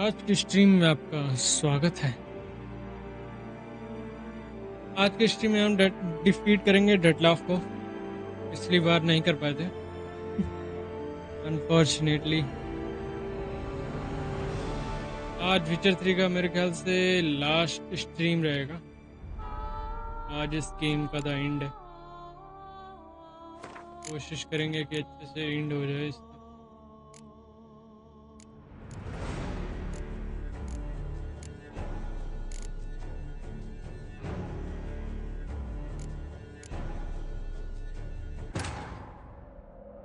आज की स्ट्रीम में आपका स्वागत है। आज की स्ट्रीम में हम डिफीट करेंगे डेटलाफ को। पिछली बार नहीं कर पाए थे अनफॉर्चुनेटली। आज विचर 3 का मेरे ख्याल से लास्ट स्ट्रीम रहेगा। आज इस गेम का द एंड है। कोशिश करेंगे कि अच्छे से एंड हो जाए इसका।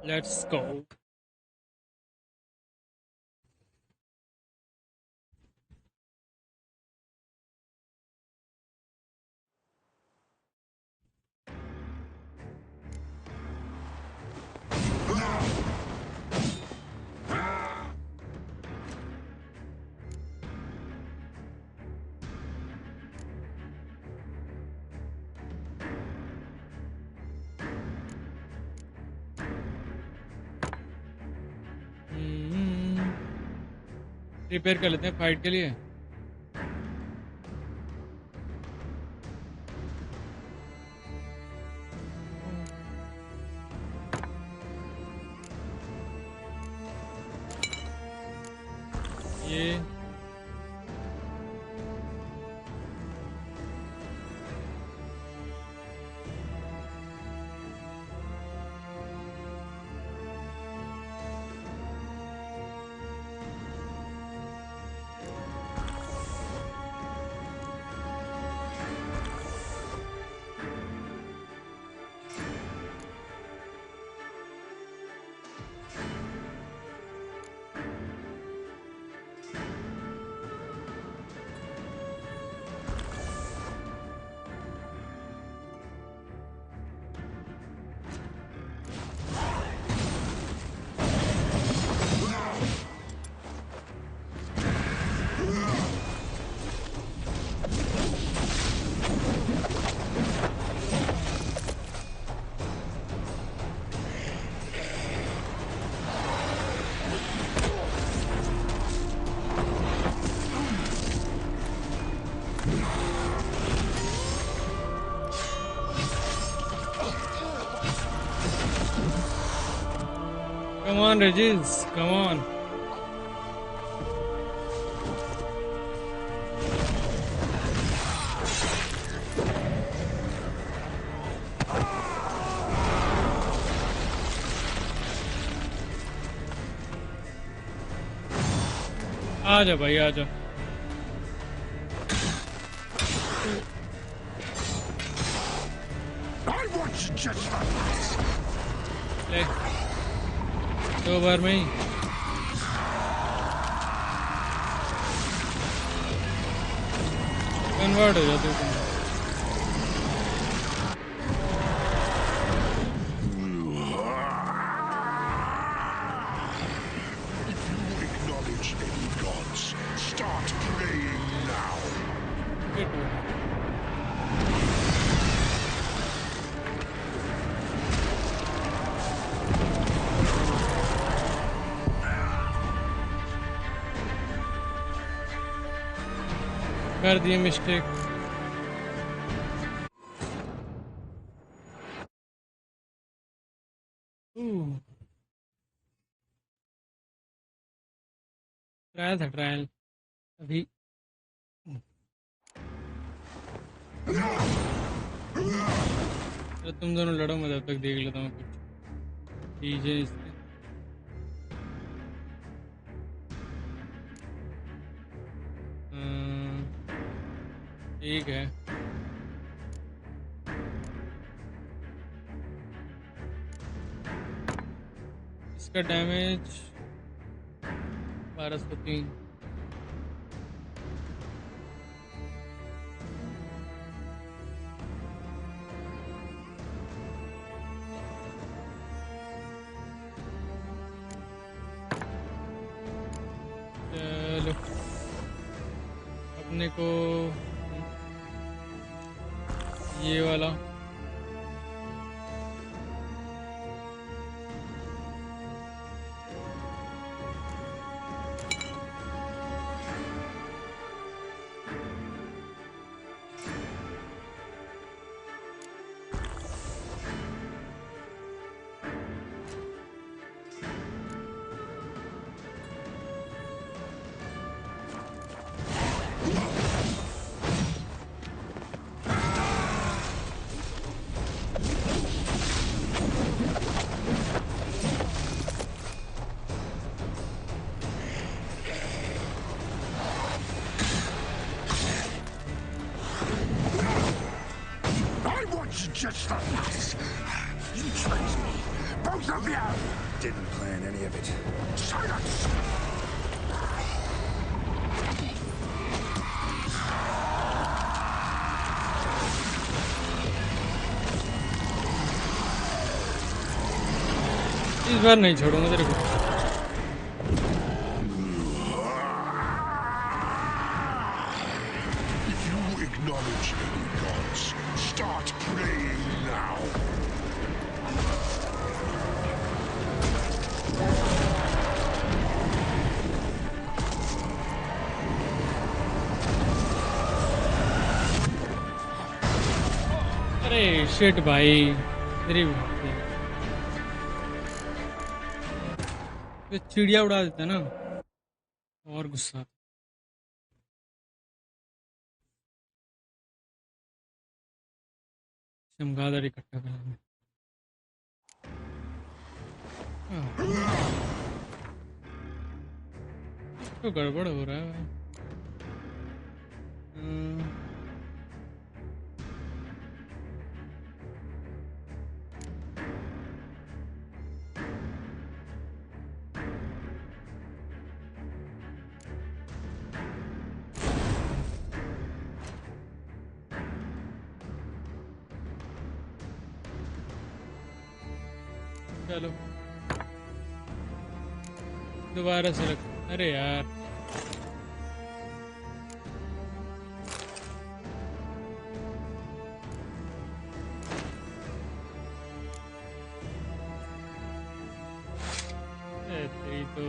Let's go. प्रिपेयर कर लेते हैं फाइट के लिए। ये come on Regis, come on. आजा भाई आजा। ले 2 बार में ही कन्वर्ट हो जाते तुम। कर दिए मिस्टेक। ट्रायल था ट्रायल अभी। तो तुम दोनों लड़ो, मैं तब तक देख लेता हूँ कुछ चीजें इससे। ठीक है। इसका डैमेज 1203। चलो अपने को ये वाला just the last. You tricked me. Both of you! Didn't plan any of it. Silence! इस बार नहीं छोड़ूंगा तेरे को। If you acknowledge any gods, start praying now. अरे शिट भाई, मेरी ये चिड़िया उड़ा देता है ना, और गुस्सा। चमगादड़ इकट्ठा करना। तो गड़बड़ हो रहा है भाई। चलो दोबारा से रख। अरे यार तेरी तो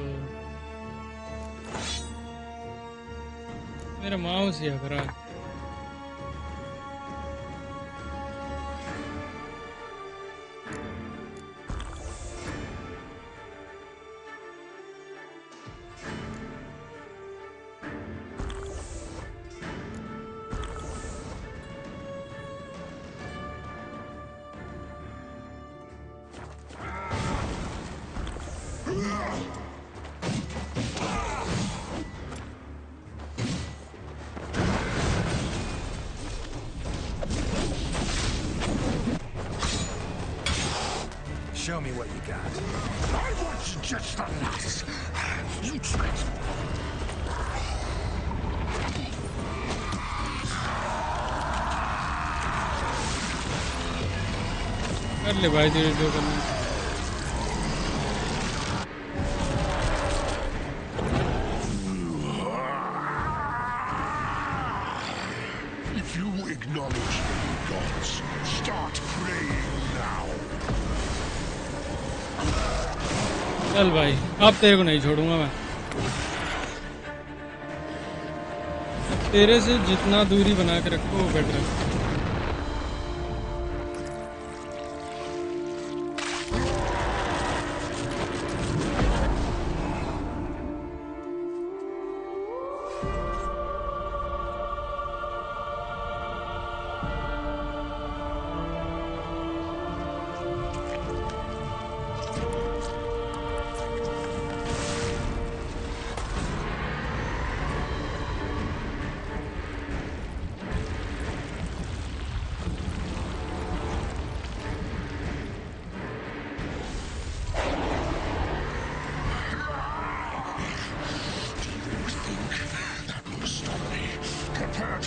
मेरा माउस ही खरा। Show me what you got. I was just the last. You tricked me. कर ले भाई तेरे जो करना। If you acknowledge the gods, start praying now. चल भाई अब तेरे को नहीं छोड़ूंगा मैं। तेरे से जितना दूरी बना के रखो वो बेटर है।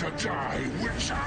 To die, Witcher!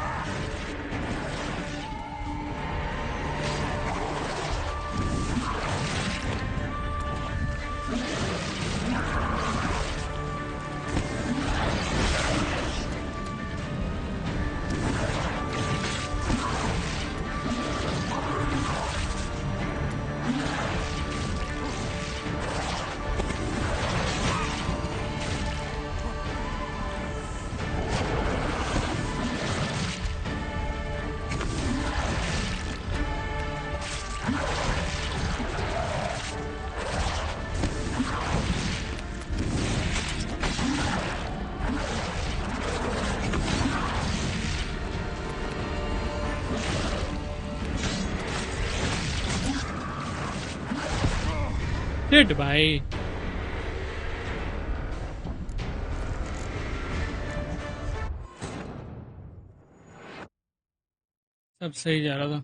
शिट भाई सब सही जा रहा था।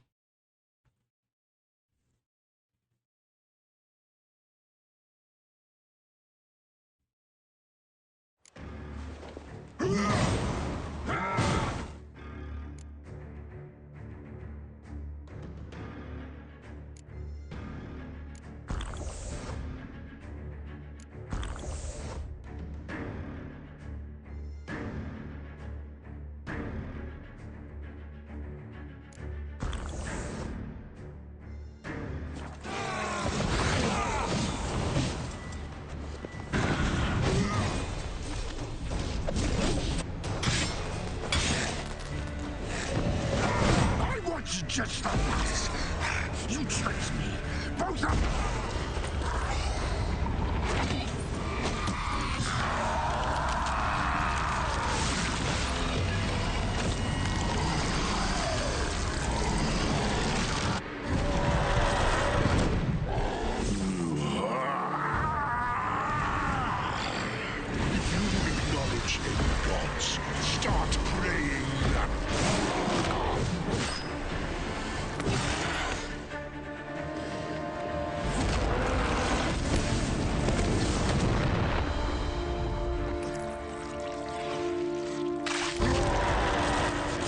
just the last. You tricked me. Both of you.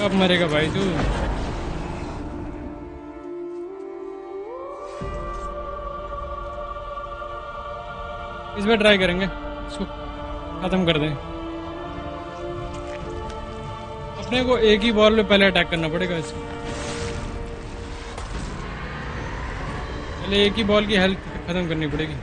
कब मरेगा भाई तू? इस बार ट्राई करेंगे, इसको खत्म कर दें। अपने को एक ही बॉल में पहले अटैक करना पड़ेगा इसको। पहले एक ही बॉल की हेल्थ खत्म करनी पड़ेगी।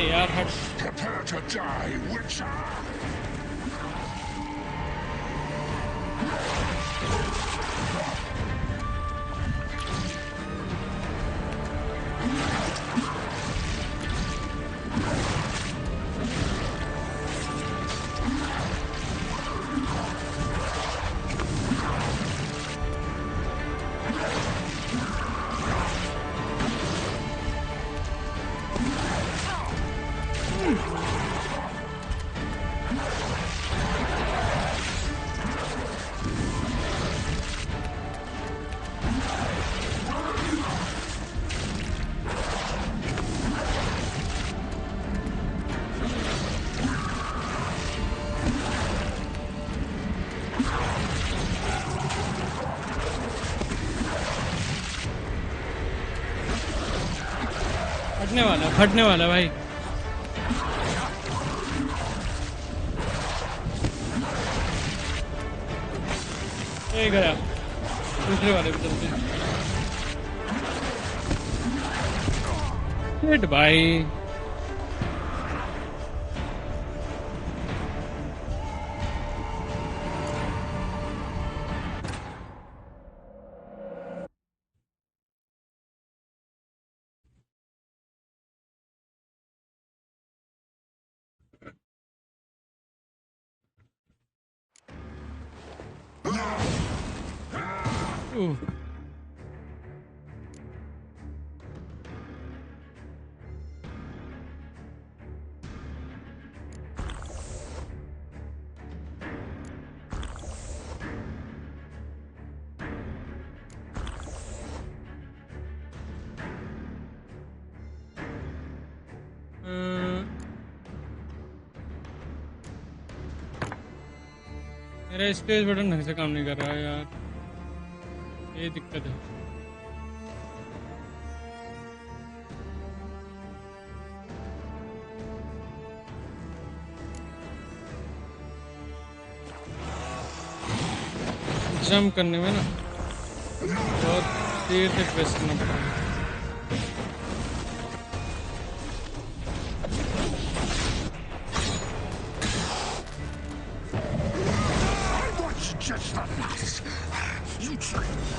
यार हट। Prepare to die, Witcher! फटने वाला भाई। ये गया दूसरे वाले पे चलते। हिट भाई। मेरा स्पेस बटन ढंग से काम नहीं कर रहा है यार, ये दिक्कत है। जंप करने में ना बहुत देर तक प्रेस करना पड़ता है। Just the last. You tricked me.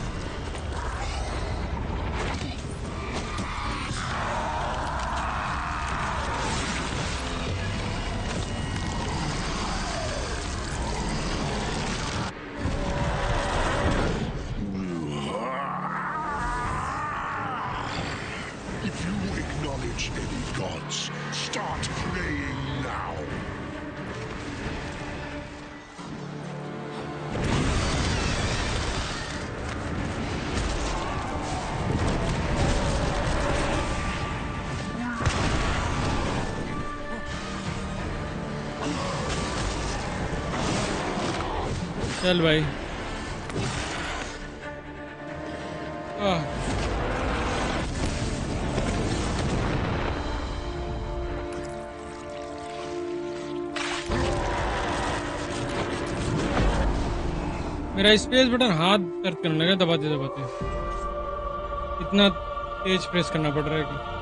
If you acknowledge any gods, start praying now. चल भाई। मेरा स्पेस बटन हाथ दर्द करने लगा दबाते दबाते। इतना तेज प्रेस करना पड़ रहा है कि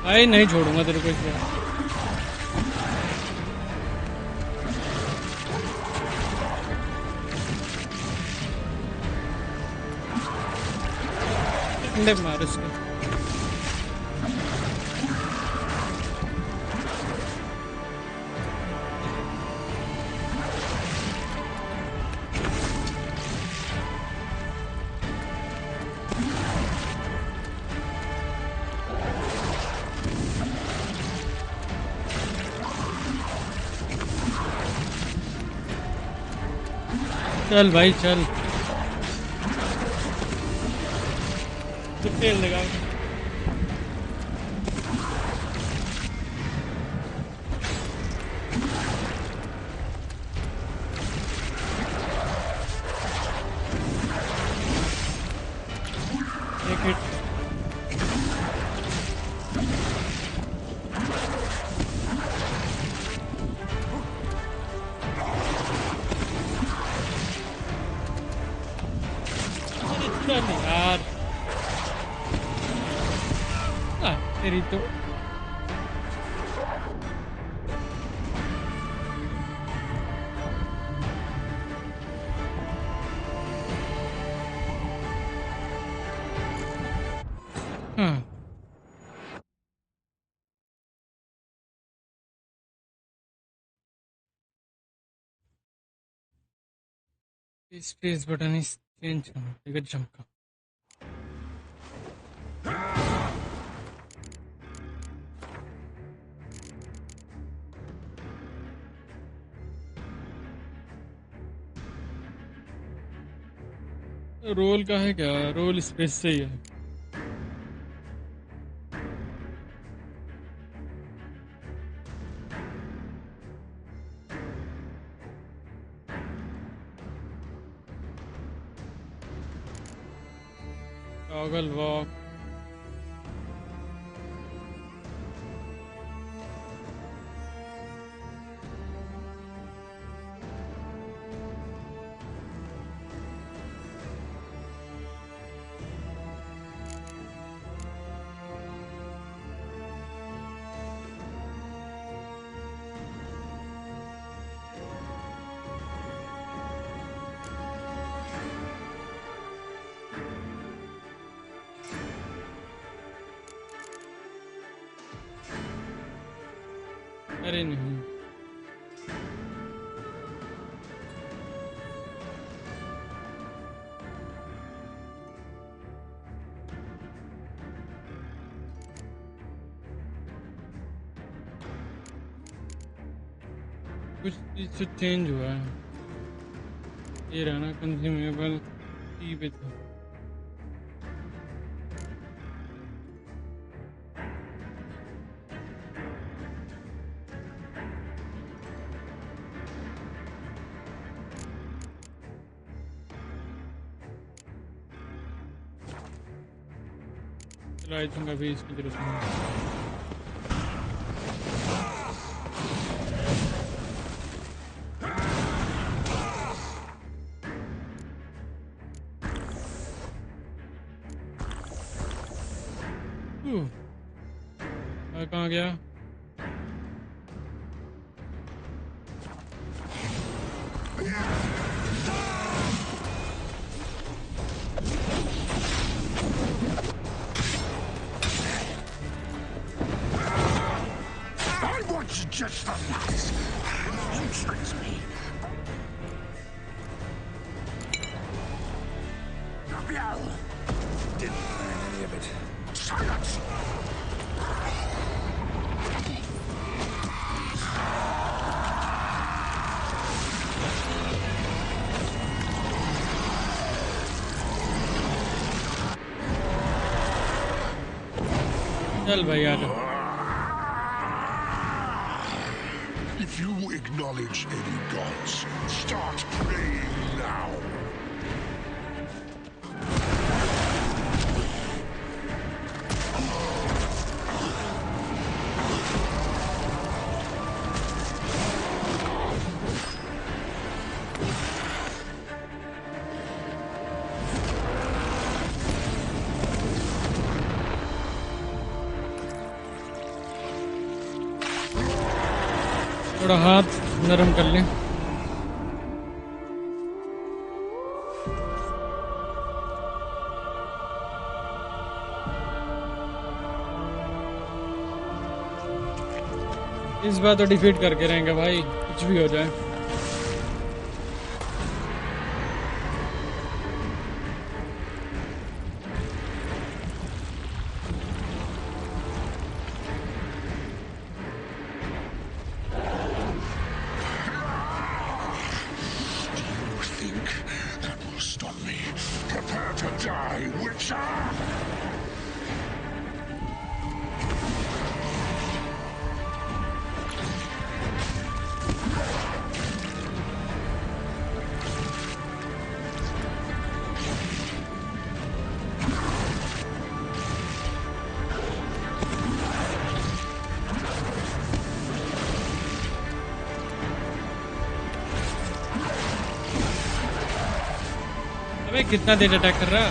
भाई नहीं छोड़ूंगा तेरे को इसलिए। डंडे मार इसको। चल भाई चल, तो तेल लगा। एक हिट। यार तेरी तो स्पेस बटन इस चेंज करना चमका। रोल का है क्या? रोल स्पेस से ही है। टॉगल वॉक, अरे नहीं कुछ चीज से चेंज हुआ है। ये रहना कंज्यूमेबल की पे था। आई थिंक अभी इसकी जरूरत नहीं। कहाँ गया? Just the last. Intrigues me. Didn't plan any of it. Silence! चल भाई आ जा। If you acknowledge any gods, start praying now. थोड़ा हाथ नरम कर लें। इस बार तो डिफीट करके रहेंगे भाई, कुछ भी हो जाए। अबे कितना देर अटैक कर रहा।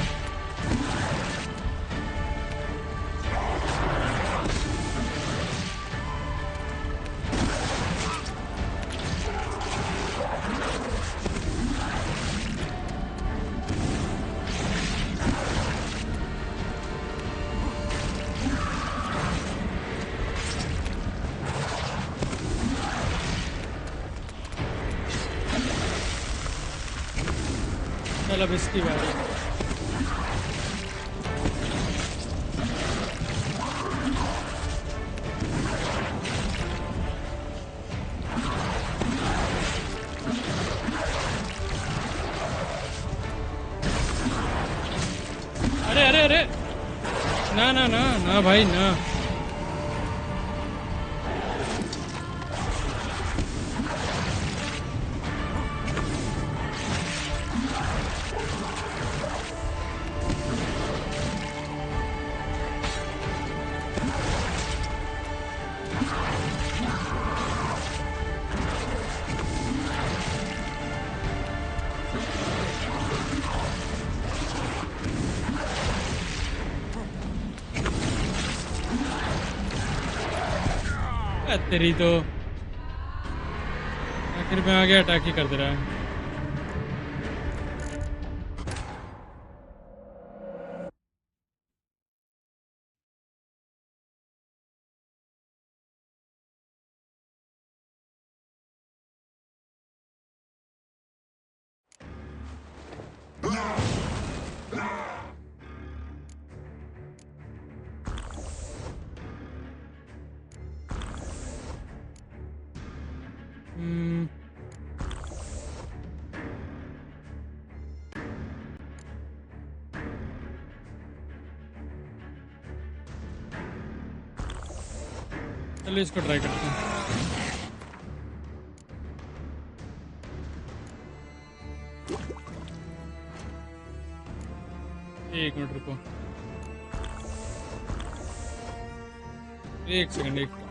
चल अब इसकी बारी। अरे अरे अरे ना ना ना ना भाई ना। तेरी तो आखिर में आ गया, अटैक ही कर दे रहा है। चलो इसको ट्राई करते हैं। एक मिनट रुको, एक सेकंड, एक सेकंड।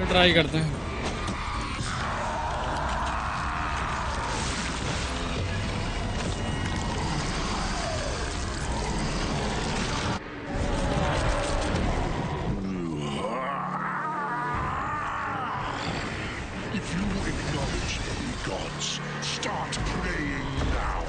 ट्राई करते हैं। If you acknowledge any gods, start praying now.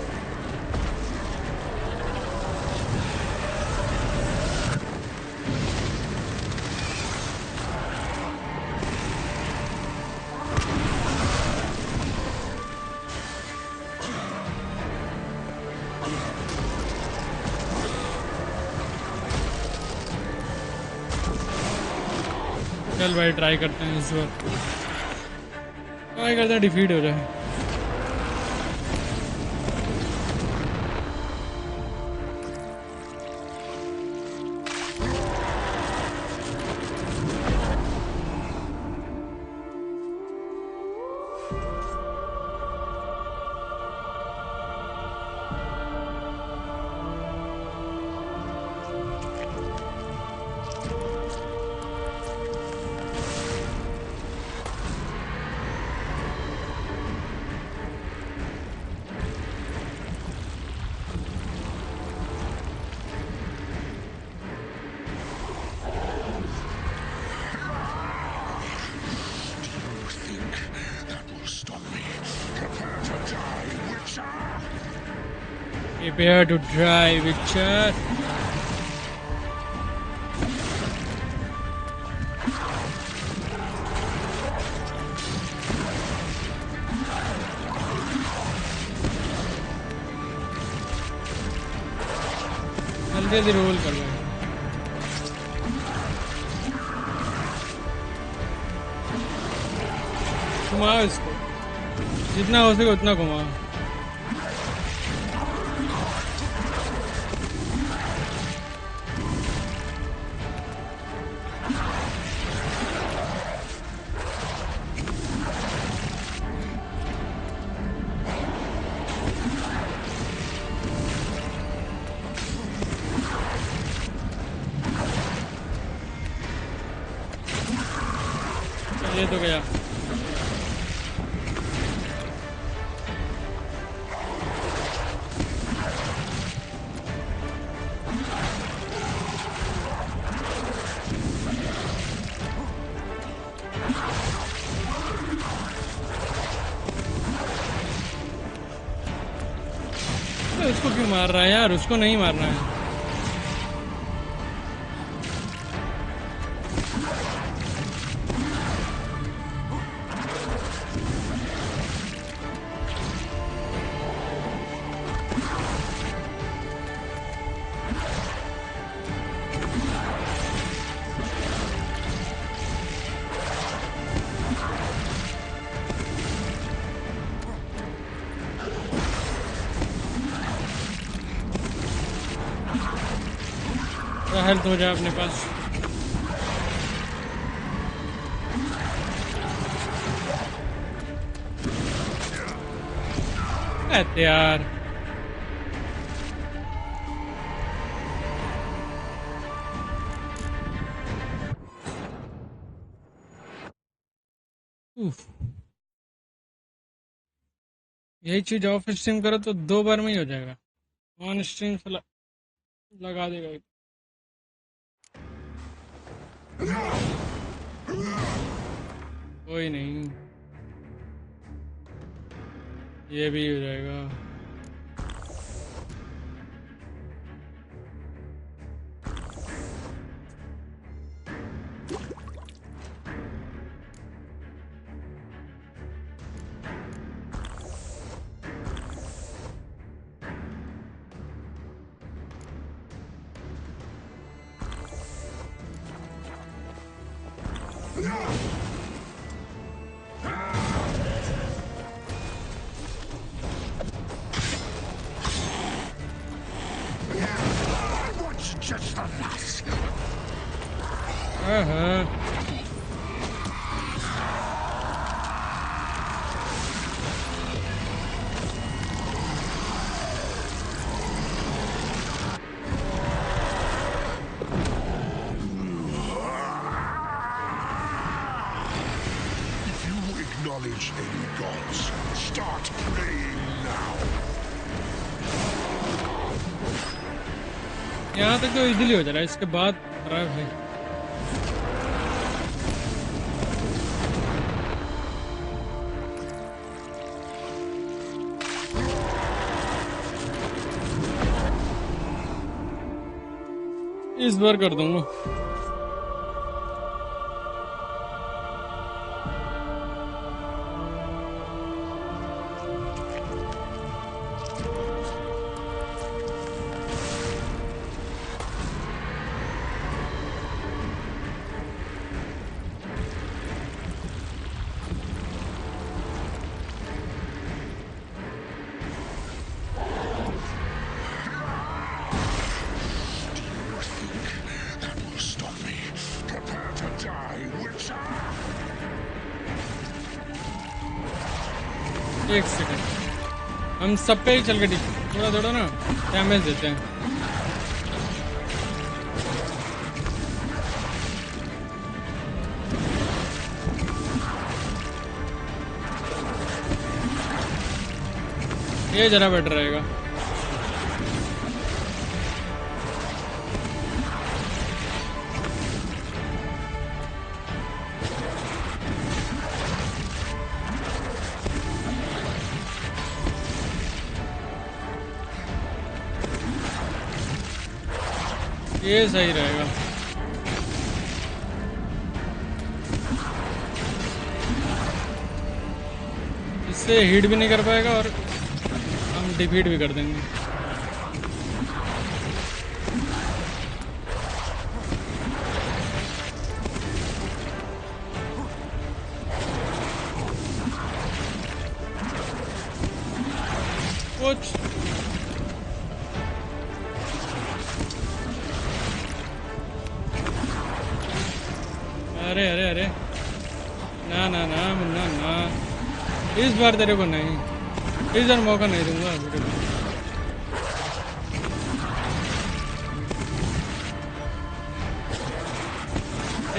चल भाई ट्राई करते हैं इस बार, ट्राई करते हैं डिफीट हो जाए। Prepare to die, Witcher. जल्दी जल्दी रोल कर लो। घुमाओ इसको, जितना हो सके उतना घुमाओ। ये तो गया। तो उसको क्यों मार रहा है यार, उसको नहीं मारना है। हेल्थ हो जाए अपने पास। यार यही चीज ऑफ स्ट्रीम करो तो 2 बार में ही हो जाएगा, ऑन स्ट्रीम लगा देगा। कोई नहीं, ये भी हो जाएगा। Acknowledge any gods. Start praying now. यहाँ तक तो इजीली हो जा रहा है, इसके बाद खराब है। इस बार कर दूंगा। एक सेकंड, हम सब पे ही चल के थोड़ा थोड़ा ना डैमेज देते हैं। ये जरा बेटर रहेगा। ये सही रहेगा। इससे हिट भी नहीं कर पाएगा और हम डिफीट भी कर देंगे। कुछ अरे अरे अरे, ना ना ना मुन्ना ना, इस बार तेरे को नहीं, इस बार मौका नहीं दूंगा तेरे को।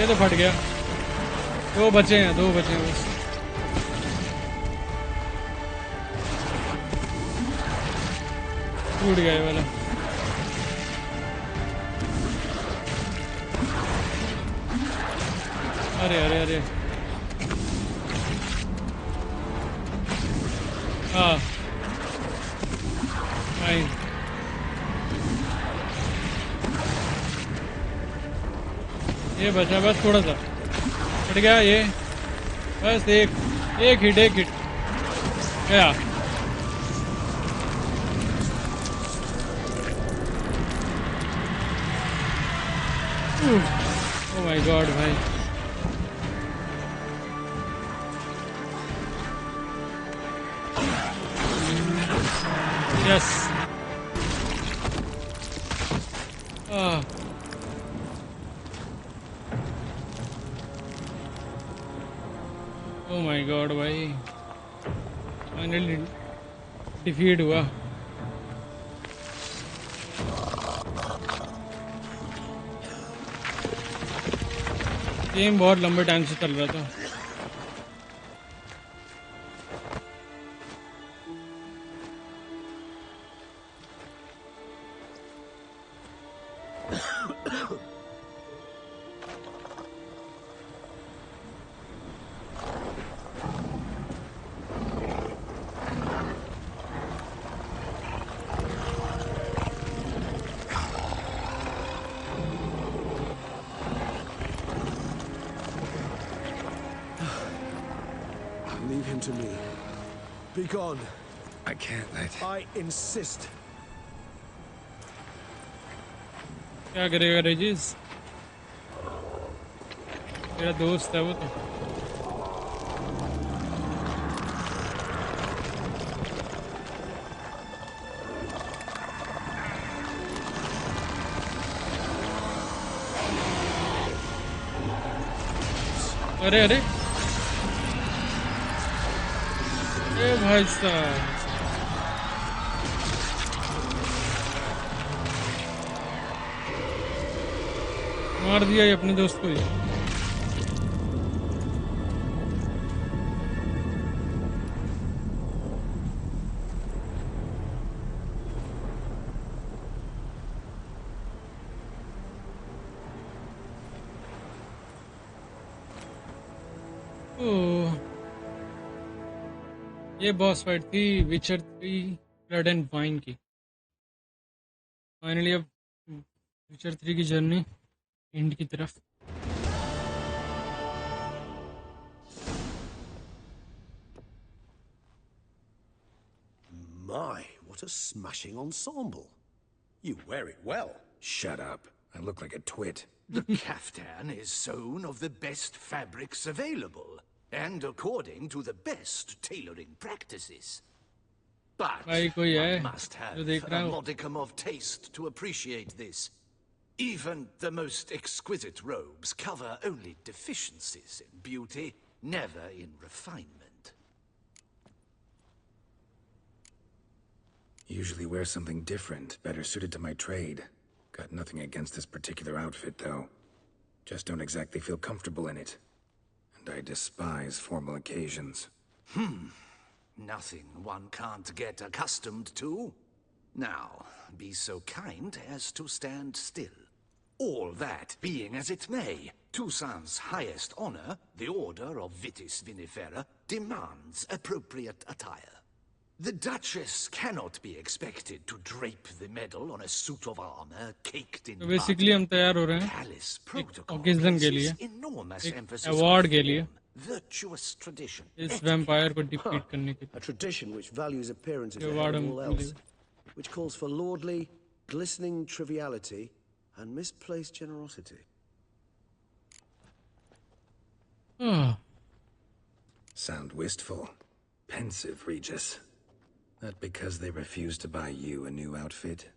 ये तो फट गया। दो बचे हैं बस। टूट गया ये वाला। अरे अरे अरे, हाँ नहीं, ये बचा बस थोड़ा सा, फट गया ये, बस एक हिट गया। ओह माय गॉड भाई, यस। ओह माय गॉड भाई, फाइनली डिफीट हुआ। गेम बहुत लंबे टाइम से चल रहा था। Leave him to me. Be gone. I can't let... I insist. क्या करेगा रेजिस? मेरा दोस्त है वो तो। अरे अरे, ए भाई साहब, मार दिया ये अपने दोस्त को ही। ये बॉस फाइट थी विचर 3 ब्लड एंड वाइन की। फाइनली अब विचर 3 की जर्नी एंड की तरफ। My, what a smashing ensemble. You wear it well. Shut up. I look like a twit. The caftan is sewn of the best fabrics available, and according to the best tailoring practices. But भाई कोई है one must have जो देख रहा a हो। modicum of taste to appreciate this. Even the most exquisite robes cover only deficiencies in beauty, never in refinement. Usually wear something different, better suited to my trade. Got nothing against this particular outfit, though. Just don't exactly feel comfortable in it. And I despise formal occasions. Nothing one can't get accustomed to. Now, be so kind as to stand still. All that being as it may, Toussaint's highest honor, the Order of Vitis Vinifera, demands appropriate attire. The Duchess cannot be expected to drape the medal on a suit of armor caked in तो basically हम तैयार हो रहे हैं palace protocol occasion के लिए, places enormous emphasis award on के लिए, form, virtuous tradition, इस वैम्पायर को डिफीट करने के A tradition which values appearances लिए ahead award of all हम else, which calls for lordly, glistening triviality and misplaced generosity. Sound wistful. Pensive, Regis. That because they refuse to buy you a new outfit?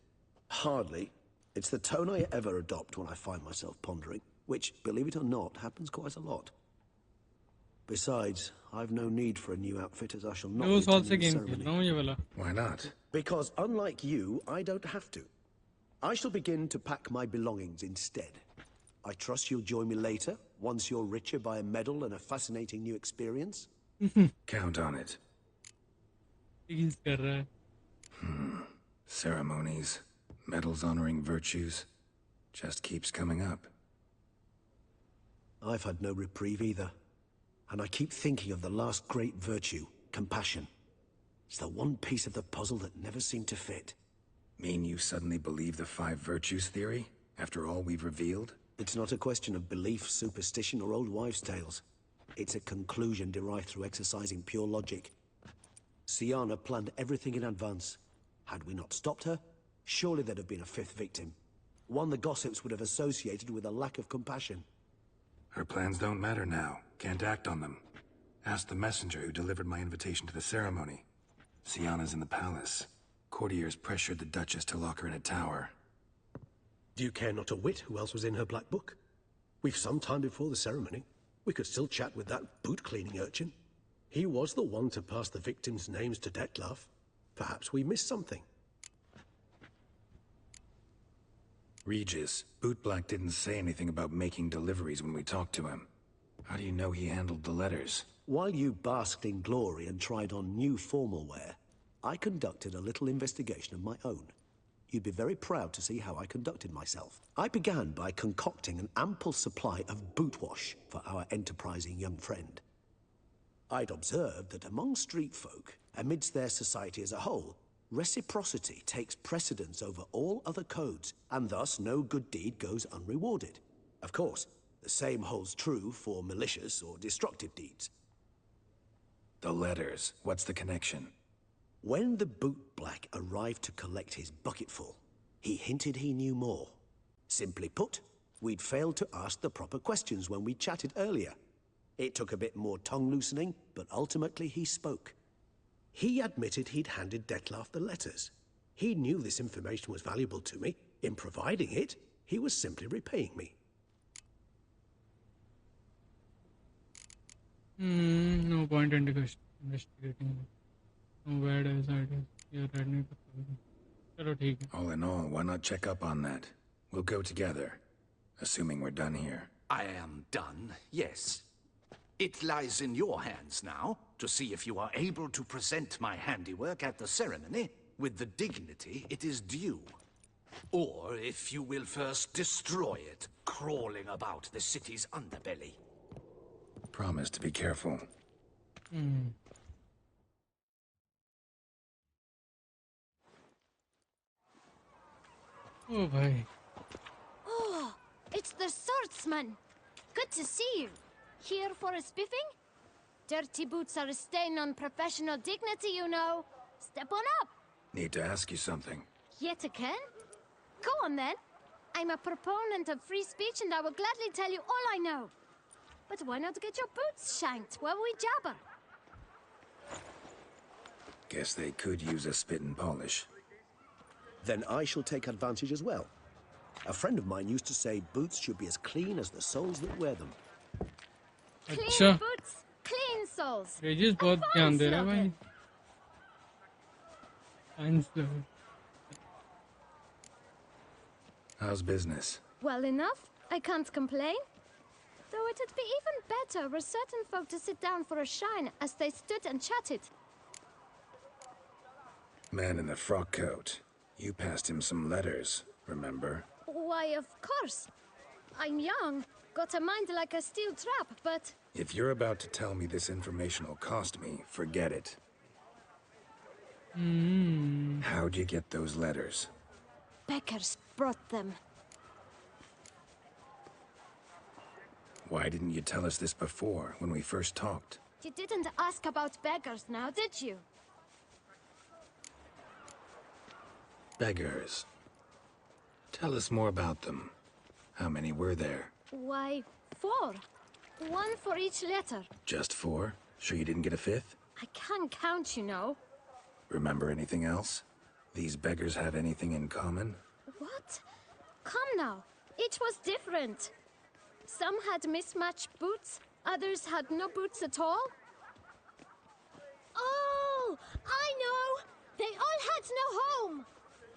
Hardly. It's the tone I ever adopt when I find myself pondering, which, believe it or not, happens quite a lot. Besides, I've no need for a new outfit as I shall not be दो साल से attending the game खेल ceremony. रहा हूँ ये वाला. Why not? Because unlike you, I don't have to. I shall begin to pack my belongings instead. I trust you'll join me later, once you're richer by a medal and a fascinating new experience. Count on it. Tease कर रहा है. Ceremonies, medals honoring virtues, just keeps coming up. I've had no reprieve either. And I keep thinking of the last great virtue, compassion. It's the one piece of the puzzle that never seemed to fit. Mean you suddenly believe the 5 virtues theory, after all we've revealed? It's not a question of belief, superstition, or old wives' tales. It's a conclusion derived through exercising pure logic. Siana planned everything in advance. Had we not stopped her, surely there'd have been a 5th victim. One the gossips would have associated with a lack of compassion. Her plans don't matter now. Can't act on them. Ask the messenger who delivered my invitation to the ceremony. Siana's in the palace. Courtiers pressured the Duchess to lock her in a tower. Do you care not a whit who else was in her black book? We've some time before the ceremony. We could still chat with that boot-cleaning urchin. He was the one to pass the victims' names to Dettlaff. Perhaps we missed something. Regis, Bootblack didn't say anything about making deliveries when we talked to him. How do you know he handled the letters? While you basked in glory and tried on new formal wear, I conducted a little investigation of my own. You'd be very proud to see how I conducted myself. I began by concocting an ample supply of boot wash for our enterprising young friend. I'd observed that among street folk, amidst their society as a whole, reciprocity takes precedence over all other codes, and thus no good deed goes unrewarded. Of course, the same holds true for malicious or destructive deeds. The letters. What's the connection? When the bootblack arrived to collect his bucketful, he hinted he knew more. Simply put, we'd failed to ask the proper questions when we chatted earlier. It took a bit more tongue-loosening, but ultimately he spoke. He admitted he'd handed Dettlaff the letters. He knew this information was valuable to me. In providing it, he was simply repaying me. No point in investigating. No bad as ideas. Yeah, Redney. चलो ठीक है. All in all, why not check up on that? We'll go together, assuming we're done here. I am done, yes. It lies in your hands now to see if you are able to present my handiwork at the ceremony with the dignity it is due. Or if you will first destroy it, crawling about the city's underbelly. Promise to be careful. Oh, bhai. Oh, it's the swordsman. Good to see you. Here for a spiffing? Dirty boots are a stain on professional dignity, you know. Step on up. Need to ask you something. Yet again? Go on then. I'm a proponent of free speech and I will gladly tell you all I know. But why not get your boots shanked while we jabber? Guess they could use a spit and polish. Then I shall take advantage as well. A friend of mine used to say boots should be as clean as the soles that wear them. Clean अच्छा. boots, clean soles. Regis बहुत ध्यान दे रहा है भाई. Science. How's business? Well enough. I can't complain. Though it'd be even better were certain folk to sit down for a shine as they stood and chatted. Man in the frock coat. You passed him some letters, remember? Why, of course. I'm young, got a mind like a steel trap, but... If you're about to tell me this information will cost me, forget it. How'd you get those letters? Beggars brought them. Why didn't you tell us this before, when we first talked? You didn't ask about beggars now, did you? Beggars. Tell us more about them. How many were there? Why, 4. 1 for each letter. Just 4? Sure you didn't get a 5th? I can't count, you know. Remember anything else? These beggars have anything in common? What? Come now. Each was different. Some had mismatched boots, others had no boots at all. Oh, I know! They all had no home!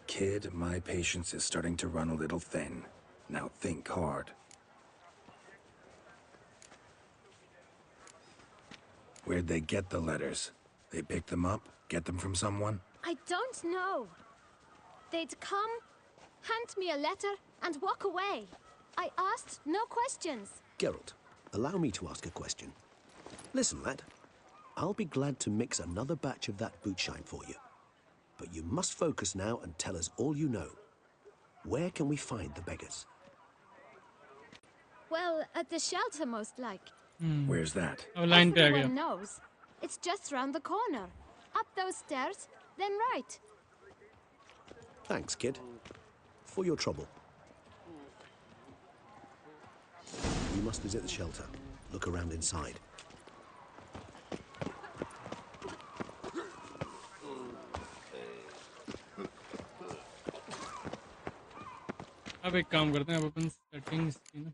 Kid, my patience is starting to run a little thin. Now think hard. Where'd they get the letters? They picked them up? Get them from someone? I don't know. They'd come, hand me a letter, and walk away. I asked no questions. Geralt, allow me to ask a question. Listen, lad. I'll be glad to mix another batch of that bootshine for you. But you must focus now and tell us all you know. Where can we find the beggars? Well, at the shelter, most like. Where's that? Oh, line पे आ गया. Everyone knows. It's just round the corner. Up those stairs, then right. Thanks, kid. For your trouble. You must visit the shelter. Look around inside. अब एक काम करते हैं अब अपन settings की ना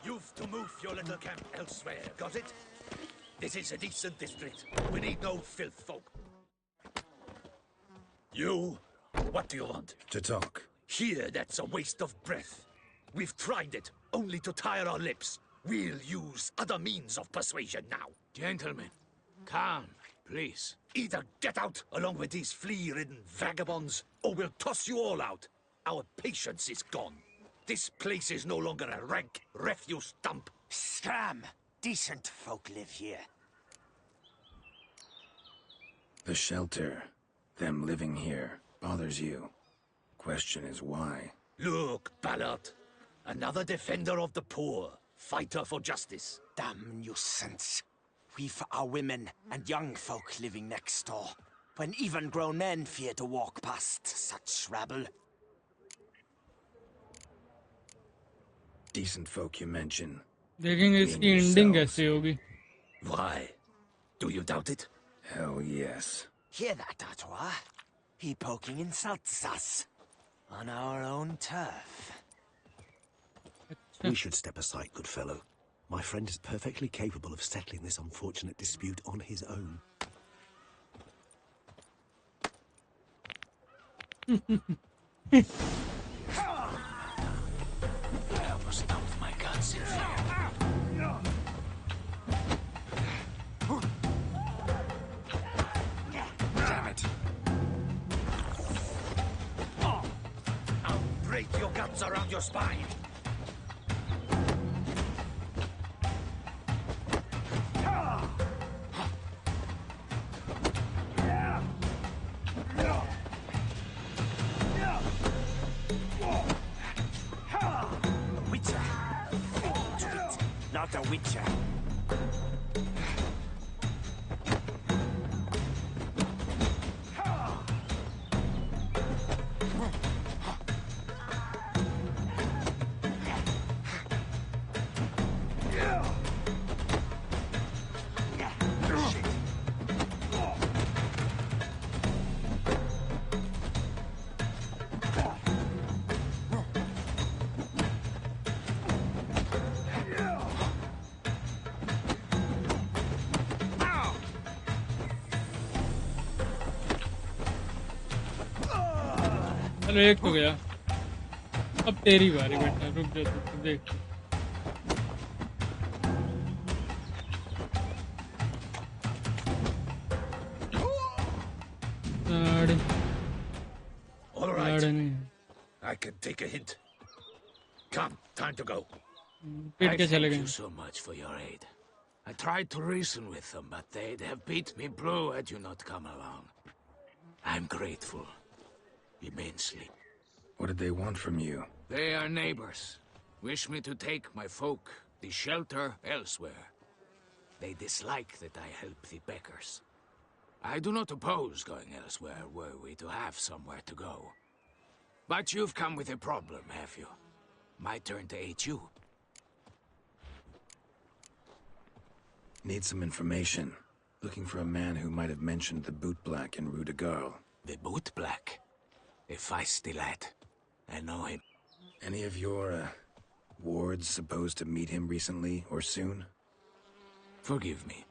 You've to move your little camp elsewhere, got it? This is a decent district. We need no filth folk. You, what do you want? To talk. Here, that's a waste of breath. We've tried it, only to tire our lips. We'll use other means of persuasion now. Gentlemen, calm, please. Either get out along with these flea-ridden vagabonds, or we'll toss you all out. Our patience is gone. This place is no longer a rank refuse dump. Scram! Decent folk live here. The shelter, them living here, bothers you. Question is why? Look, Ballard. Another defender of the poor. Fighter for justice. Damn nuisance. We've our women and young folk living next door, when even grown men fear to walk past such rabble. Decent folk you mention. देखेंगे इसकी ending कैसे होगी. Why? Do you doubt it? Hell yes. Hear that, Artois? He poking insults us. On our own turf. We should step aside, good fellow. My friend is perfectly capable of settling this unfortunate dispute on his own. I almost dumped my guts in fear. Damn it. I'll break your guts around your spine. a witcher. चलो एक तो गया अब तेरी बारी बेटा रुक जा तू देख All right. I can take a hint. Come, time to go. पीट के चले Thank गए you so much for your aid. I tried to reason with them, but they'd have beat me blue had you not come along. I'm grateful. Immensely. What did they want from you? They are neighbors. Wish me to take my folk, the shelter, elsewhere. They dislike that I help the Beckers. I do not oppose going elsewhere were we to have somewhere to go. But you've come with a problem, have you? My turn to aid you. Need some information. Looking for a man who might have mentioned the boot black in Rue de Garl. The boot black? A feisty lad. I know him. Any of your, wards supposed to meet him recently or soon? Forgive me.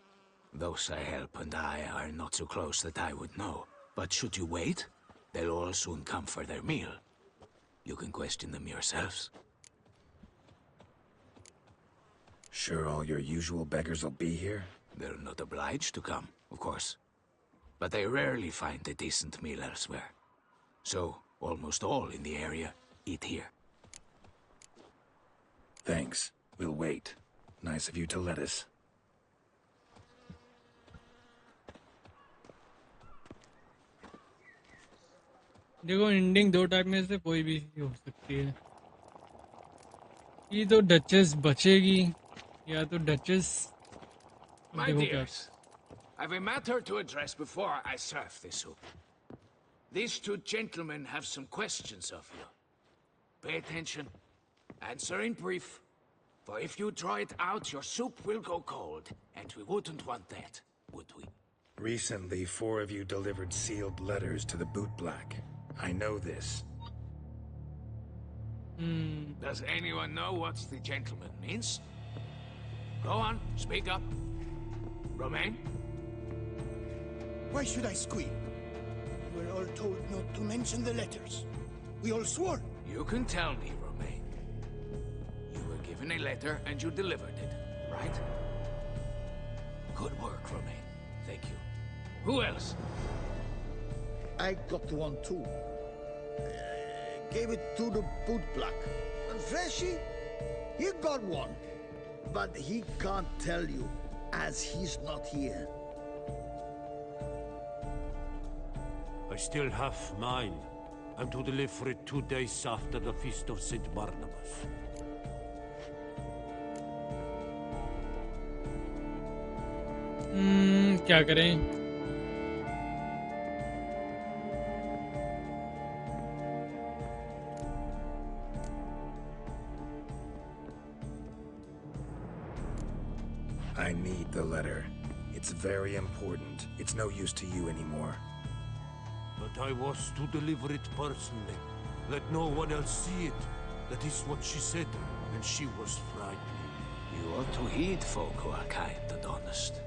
Those I help and I are not so close that I would know. But should you wait, they'll all soon come for their meal. You can question them yourselves. Sure all your usual beggars will be here? They're not obliged to come, of course. But they rarely find a decent meal elsewhere. So, almost all in the area eat here. Thanks. We'll wait. Nice of you to let us. देखो ending दो type में से कोई भी हो सकती है ये तो डचेस बचेगी या तो duchess My dears, I've a matter to address before I serve the soup. These two gentlemen have some questions of you. Pay attention. Answer in brief. For if you draw it out, your soup will go cold. And we wouldn't want that, would we? Recently, 4 of you delivered sealed letters to the boot black. I know this. Does anyone know what the gentleman means? Go on, speak up. Romain? Why should I squeal? We were all told not to mention the letters. We all swore. You can tell me, Romain. You were given a letter and you delivered it, right? Good work, Romain. Thank you. Who else? I got one too. Gave it to the boot black. And Freshy, he got one. But he can't tell you, as he's not here. I still have mine. I'm to deliver it 2 days after the Feast of St. Barnabas. क्या करें I need the letter. It's very important. It's no use to you anymore. But I was to deliver it personally. Let no one else see it. That is what she said, and she was frightened. You ought to heed folk who are kind and honest.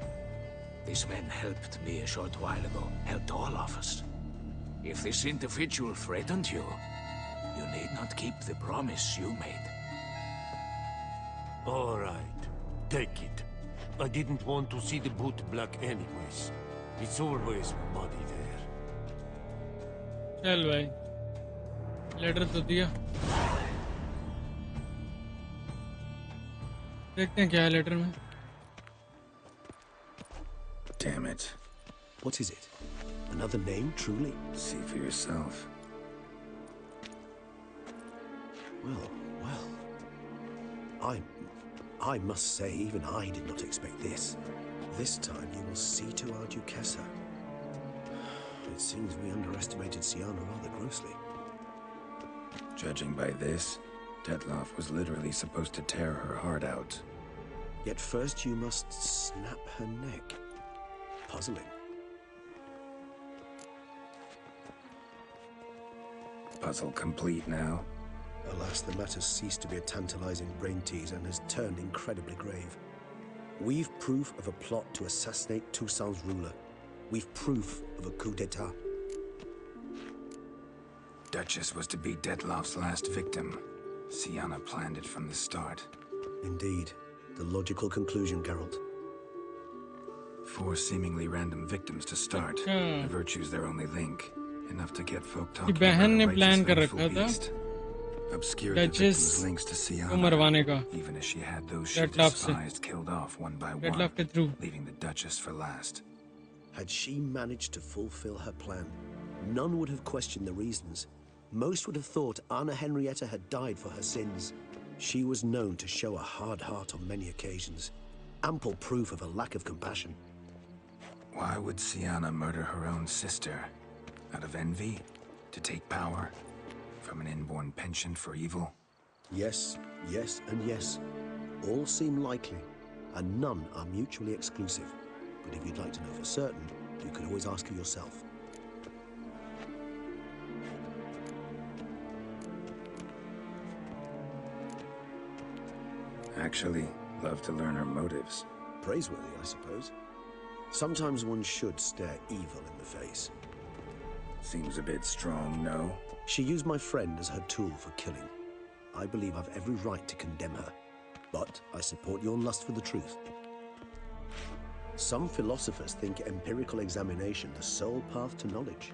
These men helped me a short while ago, helped all of us. If this individual threatened you, you need not keep the promise you made. All right, take it. I didn't want to see the boot black anyways. It's always muddy there. चल भाई letter तो दिया देखते हैं क्या है letter में Damn it. What is it? Another name, truly? See for yourself. Well. I must say, even I did not expect this. This time you will see to our Duchessa. It seems we underestimated Siana rather grossly. Judging by this, Dettlaff was literally supposed to tear her heart out. Yet first you must snap her neck. Puzzling. Puzzle complete now. Alas, the matter ceased to be a tantalizing brain tease and has turned incredibly grave. We've proof of a plot to assassinate Toussaint's ruler. We've proof of a coup d'etat. Duchess was to be Dettlaff's last victim. Siana planned it from the start. Indeed. The logical conclusion, Geralt. 4 seemingly random victims to start. The virtue's their only link. Enough to get folk talking about a righteous vengeful beast. Obscured the victim's links to Siana, even as she had those she despised killed off one by one, leaving the Duchess for last. Had she managed to fulfill her plan, none would have questioned the reasons. Most would have thought Anna Henrietta had died for her sins. She was known to show a hard heart on many occasions. Ample proof of a lack of compassion. Why would Siana murder her own sister? Out of envy? To take power? From an inborn penchant for evil? Yes, yes, and yes. All seem likely, and none are mutually exclusive. But if you'd like to know for certain, you could always ask her yourself. Actually, love to learn her motives. Praiseworthy, I suppose. Sometimes one should stare evil in the face. Seems a bit strong, no? She used my friend as her tool for killing. I believe I've every right to condemn her, but I support your lust for the truth. Some philosophers think empirical examination the sole path to knowledge.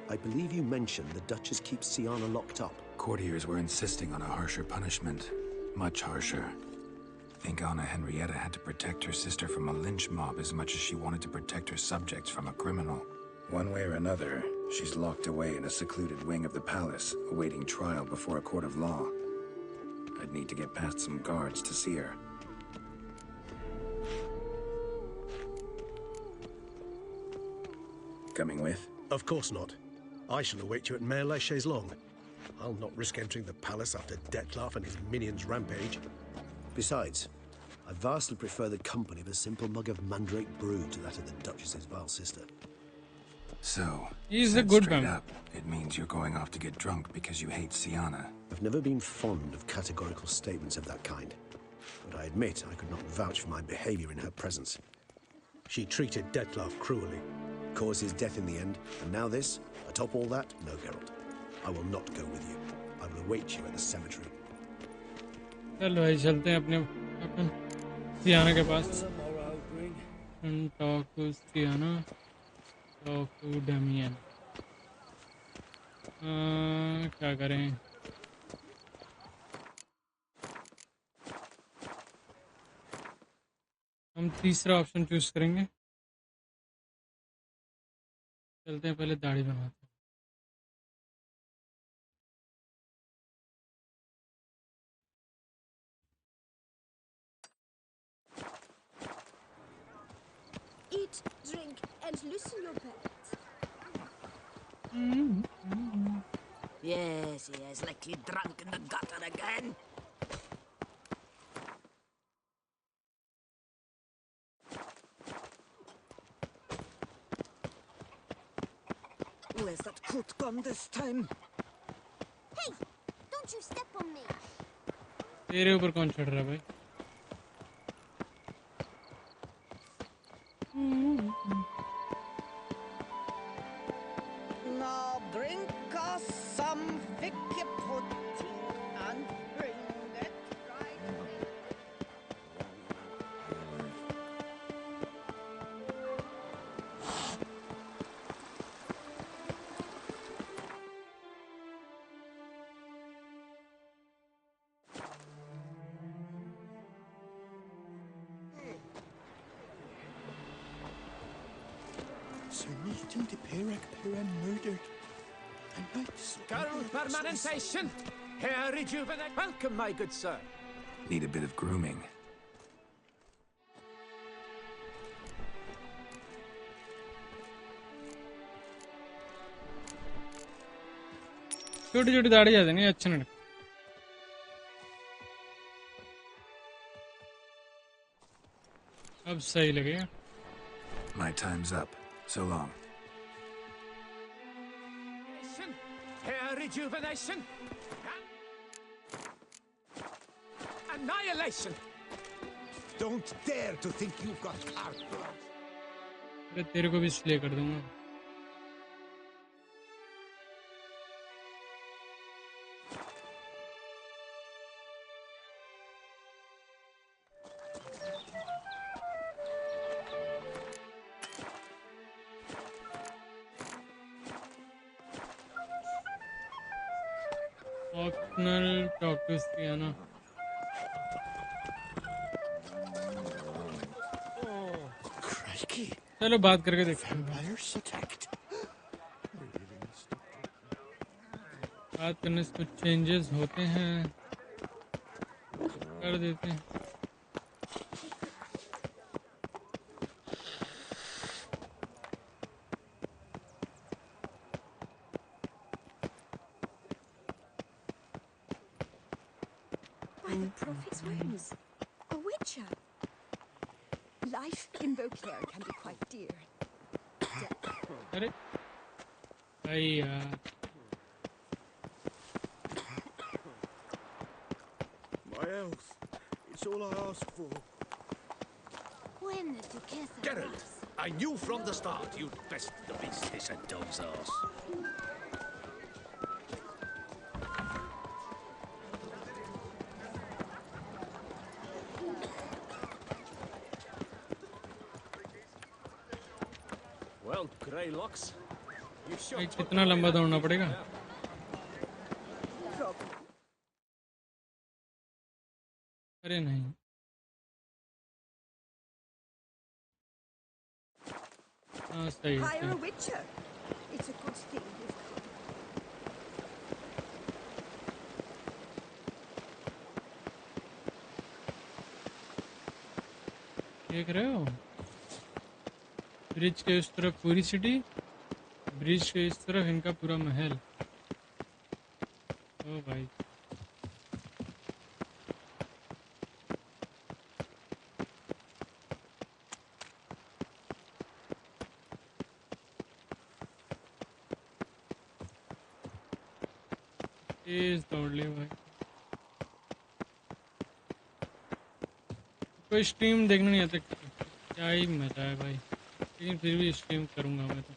I believe you mentioned the Duchess keeps Siana locked up. Courtiers were insisting on a harsher punishment. Much harsher. Think Anna Henrietta had to protect her sister from a lynch mob as much as she wanted to protect her subjects from a criminal. One way or another, she's locked away in a secluded wing of the palace, awaiting trial before a court of law. I'd need to get past some guards to see her. Coming with? Of course not. I shall await you at Mare la Chaise-Longue. I'll not risk entering the palace after Dettlaff and his minions rampage. Besides, I vastly prefer the company of a simple mug of mandrake brew to that of the Duchess's vile sister. So, he's a good straight man. up, it means you're going off to get drunk because you hate Siana. I've never been fond of categorical statements of that kind, but I admit I could not vouch for my behavior in her presence. She treated Dettlaff cruelly. Caused his death in the end, and now this? Atop all that? No, Geralt. I will not go with you. I will await you at the cemetery. चलो भाई चलते हैं अपने सियाना के पास and talk to Siana, talk to Damian. क्या करें? हम तीसरा ऑप्शन चूज करेंगे. चलते हैं पहले दाढ़ी बनवाते हैं. Eat, drink, and loosen your belt. Yes, yes, like he drunk in the gutter again. Where's that coot gone this time? Hey, don't you step on me. तेरे ऊपर कौन चढ़ रहा है भाई? Now bring us some vicky pudding and bring it right away. So meeting the Pyrrhic murdered. Girl permanentation! Hair rejuvenate. Welcome, my good sir. Need a bit of grooming. छोटी छोटी दाढ़ी आ जानी अच्छा नहीं अब सही लगेगा My time's up. So long. Hair rejuvenation. Annihilation. Don't dare to think you've got our blood. अरे तेरे को भी स्ले कर दूंगा ऑप्शनल टॉक टू सियाना चलो बात करके देखते हैं बात करने से कुछ चेंजेस होते हैं कर देते हैं By the prophet's words, a witcher. Life in Beauclair can be quite dear. अरे भाई यार My health. It's all I ask for. When the Duchess Geralt, I knew from the start you'd best the business at dog's ass. Well, grey locks. You भाई shot कितना लंबा दौड़ना पड़ेगा अरे नहीं हाँ सही है Hire सही a witcher. It's a good thing you've come. देख रहे हो ब्रिज के उस तरफ पूरी सिटी ब्रिज के इस तरफ इनका पूरा महल ओ भाई तेज दौड़ ले भाई कोई स्ट्रीम देखने नहीं आता क्या ही मजा है भाई लेकिन फिर भी स्ट्रीम करूंगा मैं तो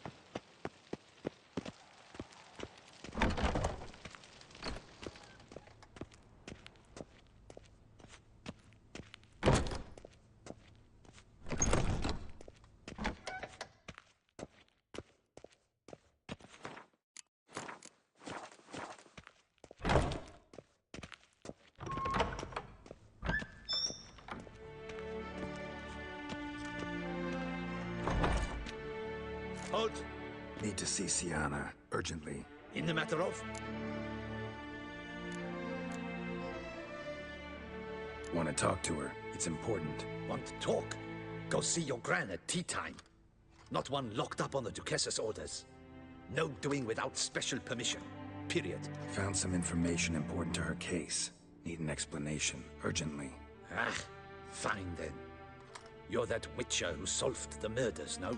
Halt! Need to see Sienna, urgently. In the matter of? Want to talk to her. It's important. Want to talk? Go see your gran at tea time. Not one locked up on the Duchess's orders. No doing without special permission. Period. Found some information important to her case. Need an explanation, urgently. Ah, fine then. You're that witcher who solved the murders, no?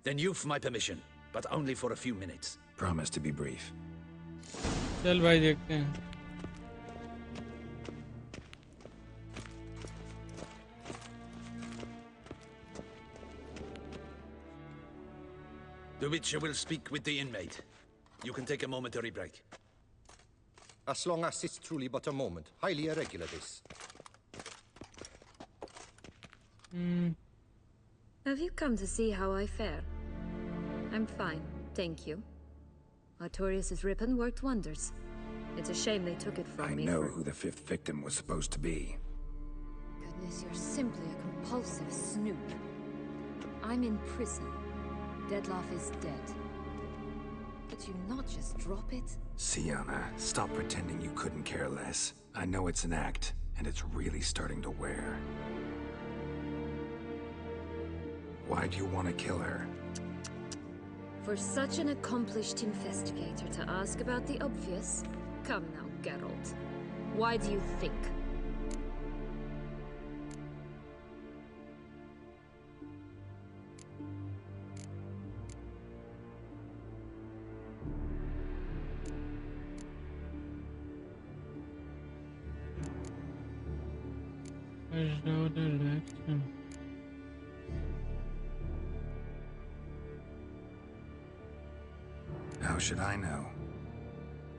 Then you've my permission, but only for a few minutes. Promise to be brief. चल भाई देखते हैं The witcher will speak with the inmate. You can take a momentary break. As long as it's truly but a moment. Highly irregular, this. Have you come to see how I fare? I'm fine, thank you. Artorius' ribbon worked wonders. It's a shame they took it from me. I know who the fifth victim was supposed to be. Goodness, you're simply a compulsive snoop. I'm in prison. Dettlaff is dead. Could you not just drop it? Sienna, stop pretending you couldn't care less. I know it's an act, and it's really starting to wear. Why do you want to kill her? For such an accomplished investigator to ask about the obvious? Come now, Geralt. Why do you think? How should I know?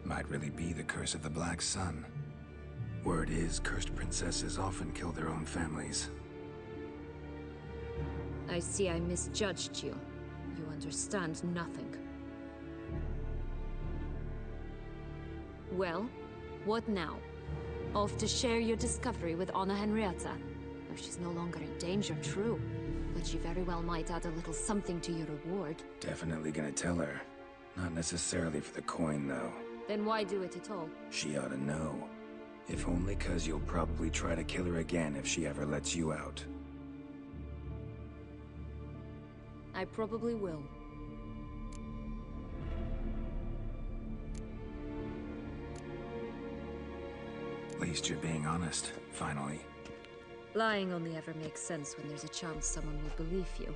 Might really be the curse of the Black Sun. Word is, cursed princesses often kill their own families. I see I misjudged you. You understand nothing. Well, what now? Off to share your discovery with Anna Henrietta? Oh, she's no longer in danger, true. But she very well might add a little something to your reward. Definitely gonna tell her. Not necessarily for the coin, though. Then why do it at all? She ought to know. If only 'cause you'll probably try to kill her again if she ever lets you out. I probably will. At least you're being honest, finally. Lying only ever makes sense when there's a chance someone will believe you.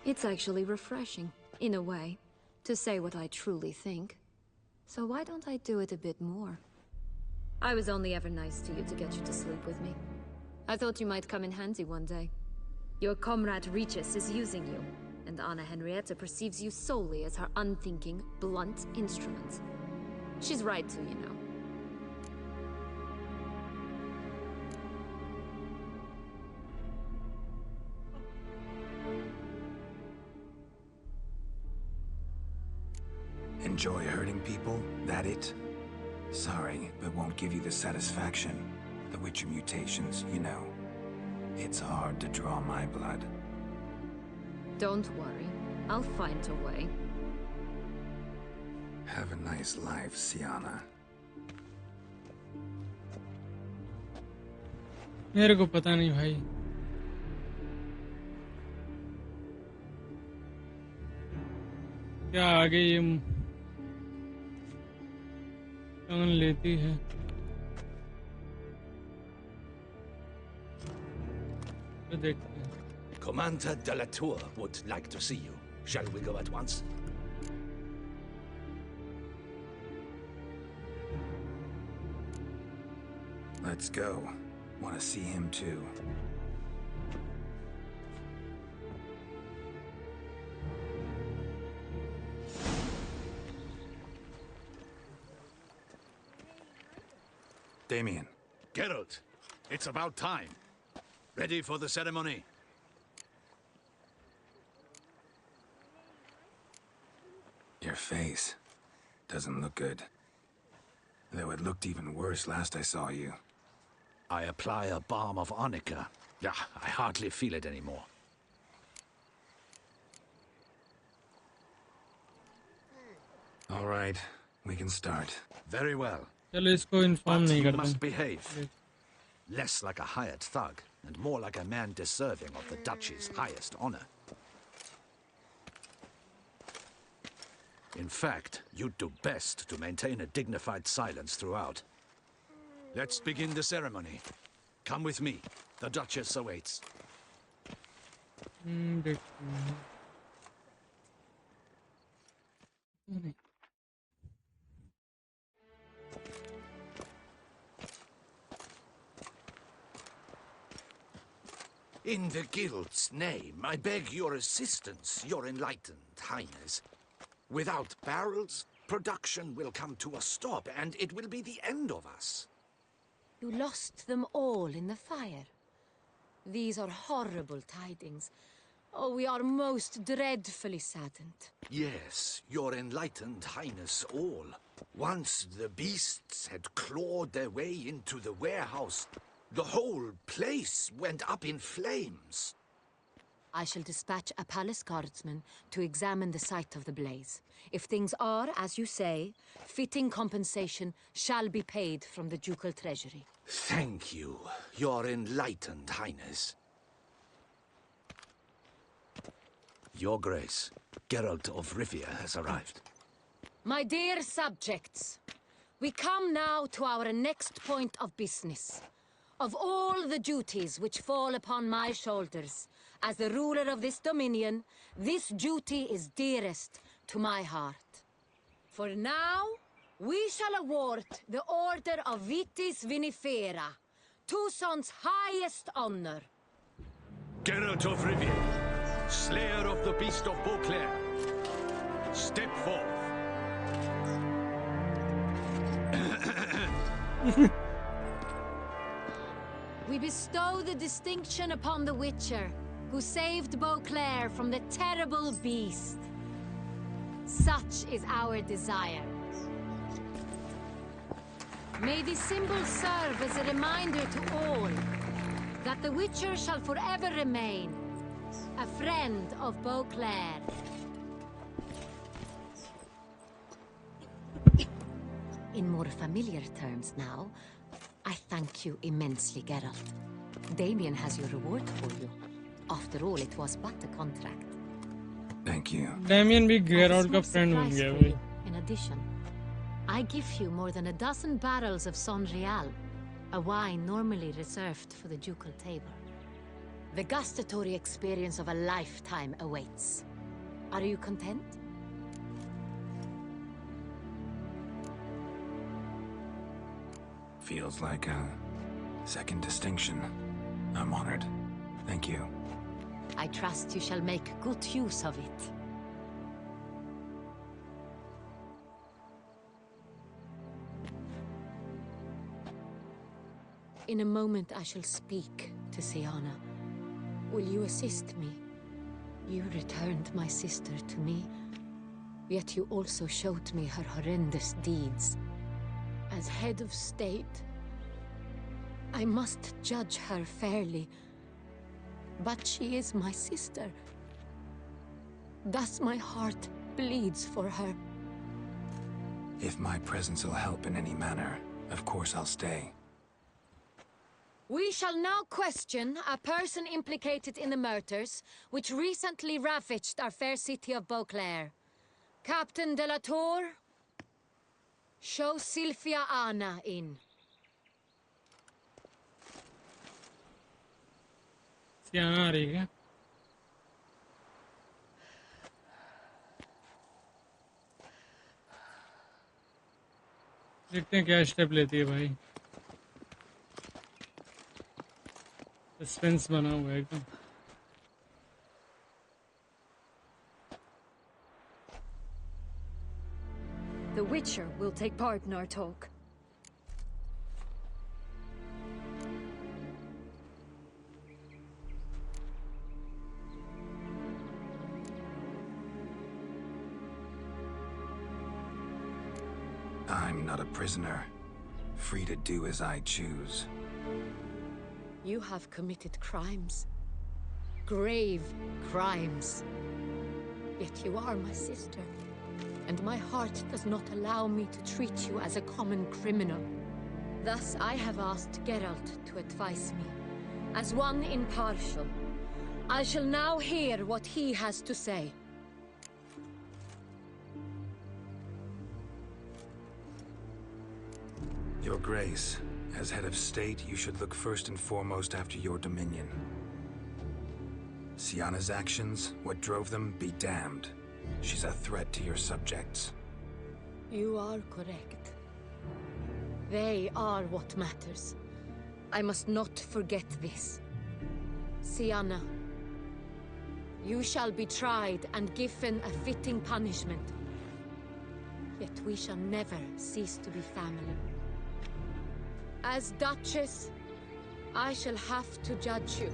It's actually refreshing, in a way, to say what I truly think. So why don't I do it a bit more? I was only ever nice to you to get you to sleep with me. I thought you might come in handy one day. Your comrade Regis is using you, and Anna Henrietta perceives you solely as her unthinking, blunt instrument. She's right to, you know. Enjoy hurting people? That it? Sorry, but won't give you the satisfaction. The Witcher mutations, you know. It's hard to draw my blood. Don't worry. I'll find a way. Have a nice life, Sienna. मेरे को पता नहीं भाई. क्या आगे ये turn लेती है? तो देखते हैं. Commander Dettlaff would like to see you. Shall we go at once? Let's go. Want to see him too. Damien. Geralt, it's about time. Ready for the ceremony? Your face doesn't look good. Though it looked even worse last I saw you. I apply a balm of arnica. Yeah, I hardly feel it anymore. All right, we can start. Very well. चलो इसको inform But नहीं you करता. must behave. Less like a hired thug, and more like a man deserving of the Duchy's highest honor. In fact, you'd do best to maintain a dignified silence throughout. Let's begin the ceremony. Come with me. The Duchess awaits. In the Guild's name, I beg your assistance, your enlightened highness. Without barrels, production will come to a stop, and it will be the end of us. You lost them all in the fire. These are horrible tidings. Oh, we are most dreadfully saddened. Yes, your enlightened highness all. Once the beasts had clawed their way into the warehouse, the whole place went up in flames. I shall dispatch a palace guardsman to examine the site of the blaze. If things are, as you say, fitting compensation shall be paid from the ducal treasury. Thank you, Your Enlightened Highness. Your Grace, Geralt of Rivia has arrived. My dear subjects, we come now to our next point of business. Of all the duties which fall upon my shoulders, as the ruler of this dominion, this duty is dearest to my heart. For now, we shall award the Order of Vitis Vinifera, Tucson's highest honor. Geralt of Rivia, Slayer of the Beast of Beauclair, step forth. We bestow the distinction upon the Witcher, who saved Beauclair from the terrible beast. Such is our desire. May this symbol serve as a reminder to all that the Witcher shall forever remain a friend of Beauclair. In more familiar terms now, I thank you immensely, Geralt. Damien has your reward for you. After all, it was but a contract. Thank you. Damien भी Geralt का friend बन गया भाई. In addition, I give you more than a dozen barrels of Sonreal, a wine normally reserved for the ducal table. The gustatory experience of a lifetime awaits. Are you content? Feels like a second distinction. I'm honored. Thank you. I trust you shall make good use of it. In a moment I shall speak to Siana. Will you assist me? You returned my sister to me, yet you also showed me her horrendous deeds. As head of state, I must judge her fairly. But she is my sister. Thus my heart bleeds for her. If my presence will help in any manner, of course I'll stay. We shall now question a person implicated in the murders which recently ravaged our fair city of Beauclair. Captain de la Tour, show Sylvia Anna in. Siana आ रही है. देखते हैं क्या step लेती है भाई. Suspense बना हुआ है एकदम. The Witcher will take part in our talk. I'm not a prisoner, free to do as I choose. You have committed crimes. Grave crimes. Yet you are my sister. And my heart does not allow me to treat you as a common criminal. Thus I have asked Geralt to advise me. As one impartial, I shall now hear what he has to say. Your Grace, as head of state, you should look first and foremost after your dominion. Siana's actions, what drove them, be damned. She's a threat to your subjects. You are correct. They are what matters. I must not forget this. Siana, you shall be tried and given a fitting punishment. Yet we shall never cease to be family. As Duchess, I shall have to judge you.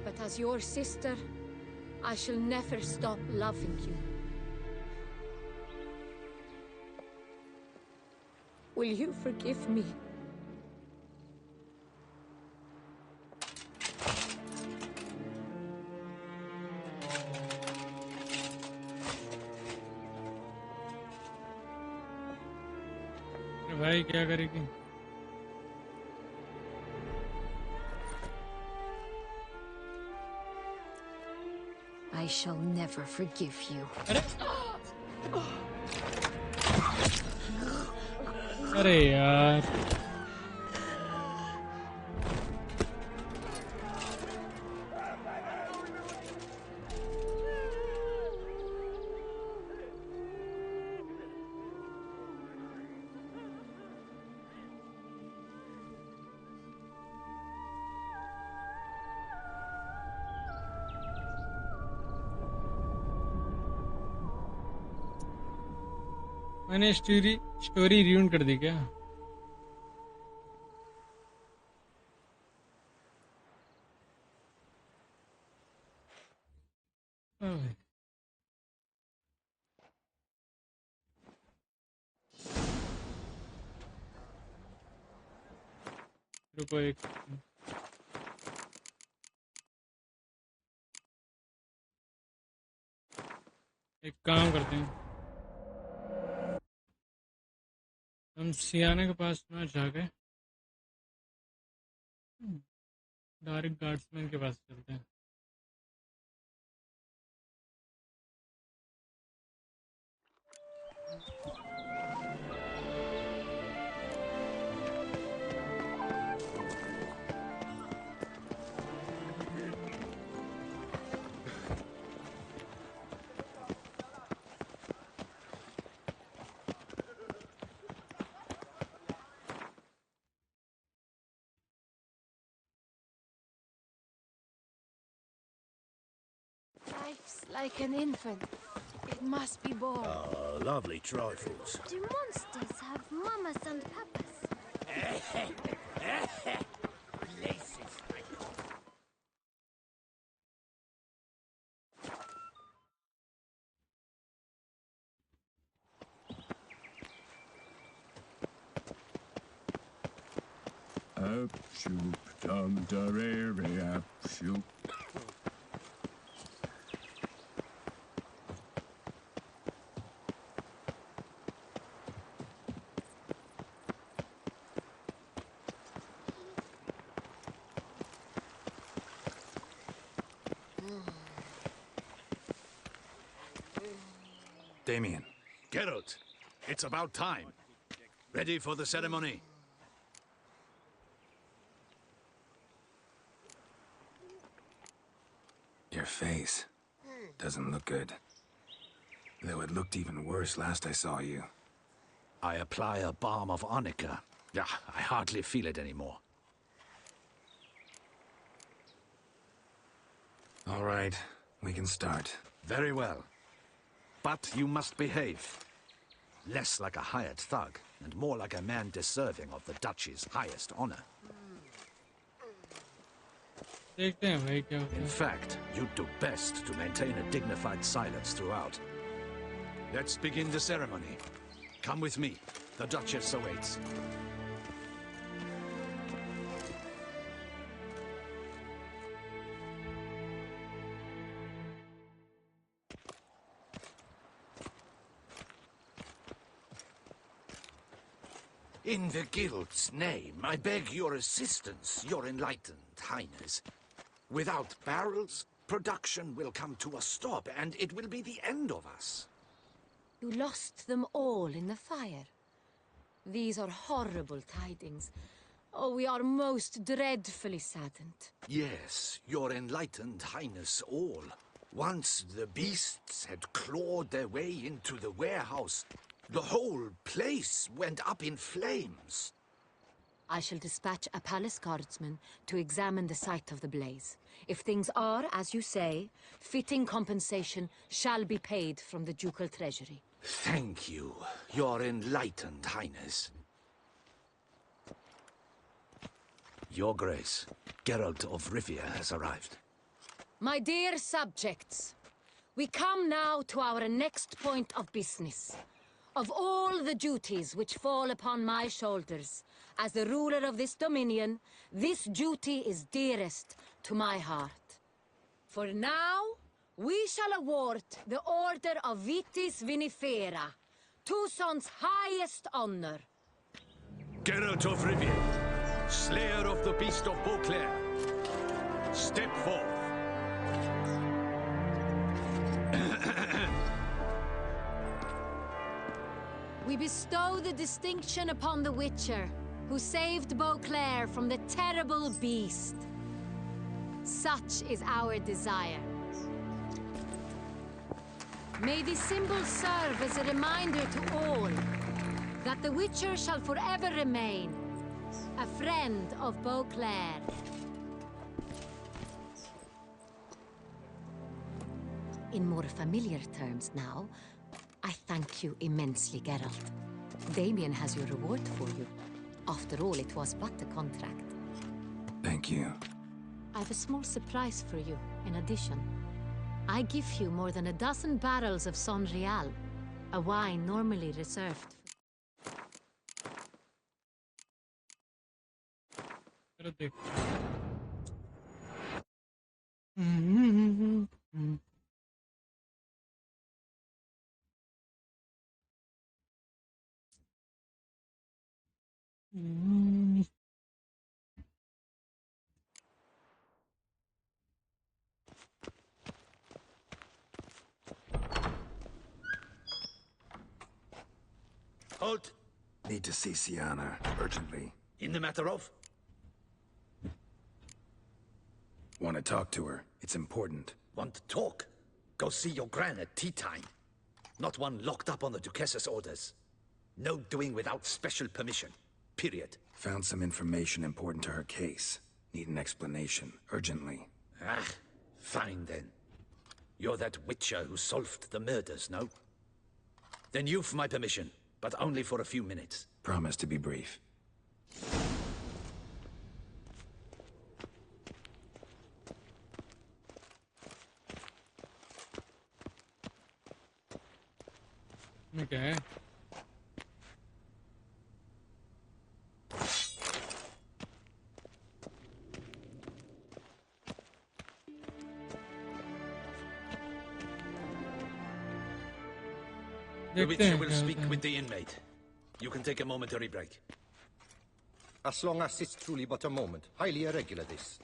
But as your sister, I shall never stop loving you. Will you forgive me? भाई क्या करेगी? I shall never forgive you. अरे यार मैंने story ruin कर दी क्या? रुको एक काम करते हैं, हम सियाने के पास ना जाके डायरेक्ट गार्ड्समैन के पास चलते हैं। Life's like an infant. It must be born. Ah, lovely trifles. Do monsters have mamas and papas? Up shoop, dum darere, up shoop. Damien. Geralt, it's about time. Ready for the ceremony? Your face doesn't look good. Though it looked even worse last I saw you. I apply a balm of arnica. Yeah, I hardly feel it anymore. All right, we can start. Very well. But you must behave. Less like a hired thug, and more like a man deserving of the Duchy's highest honor. In fact, you'd do best to maintain a dignified silence throughout. Let's begin the ceremony. Come with me. The Duchess awaits. In the Guild's name, I beg your assistance, your enlightened highness. Without barrels, production will come to a stop, and it will be the end of us. You lost them all in the fire. These are horrible tidings. Oh, we are most dreadfully saddened. Yes, your enlightened highness all. Once the beasts had clawed their way into the warehouse, the whole place went up in flames. I shall dispatch a palace guardsman to examine the site of the blaze. If things are as you say, fitting compensation shall be paid from the ducal treasury. Thank you, your enlightened highness. Your Grace, Geralt of Rivia has arrived. My dear subjects, we come now to our next point of business. Of all the duties which fall upon my shoulders, as the ruler of this dominion, this duty is dearest to my heart. For now, we shall award the Order of Vitis Vinifera, Tucson's highest honor. Geralt of Rivia, Slayer of the Beast of Beauclair, step forth. We bestow the distinction upon the Witcher, who saved Beauclair from the terrible beast. Such is our desire. May the symbol serve as a reminder to all that the Witcher shall forever remain a friend of Beauclair. In more familiar terms now, I thank you immensely, Geralt. Damien has your reward for you. After all, it was but a contract. Thank you. I have a small surprise for you, in addition. I give you more than a dozen barrels of Sonreal, a wine normally reserved for... Halt! Need to see Sienna, urgently. In the matter of? Want to talk to her. It's important. Want to talk? Go see your gran at tea time. Not one locked up on the Duchess's orders. No doing without special permission. Period. Found some information important to her case. Need an explanation, urgently. Ah, fine then. You're that Witcher who solved the murders, no? Then you've my permission, but only for a few minutes. Promise to be brief. Okay. The Witcher will speak with the inmate. You can take a momentary break. As long as it's truly but a moment. Highly irregular, this.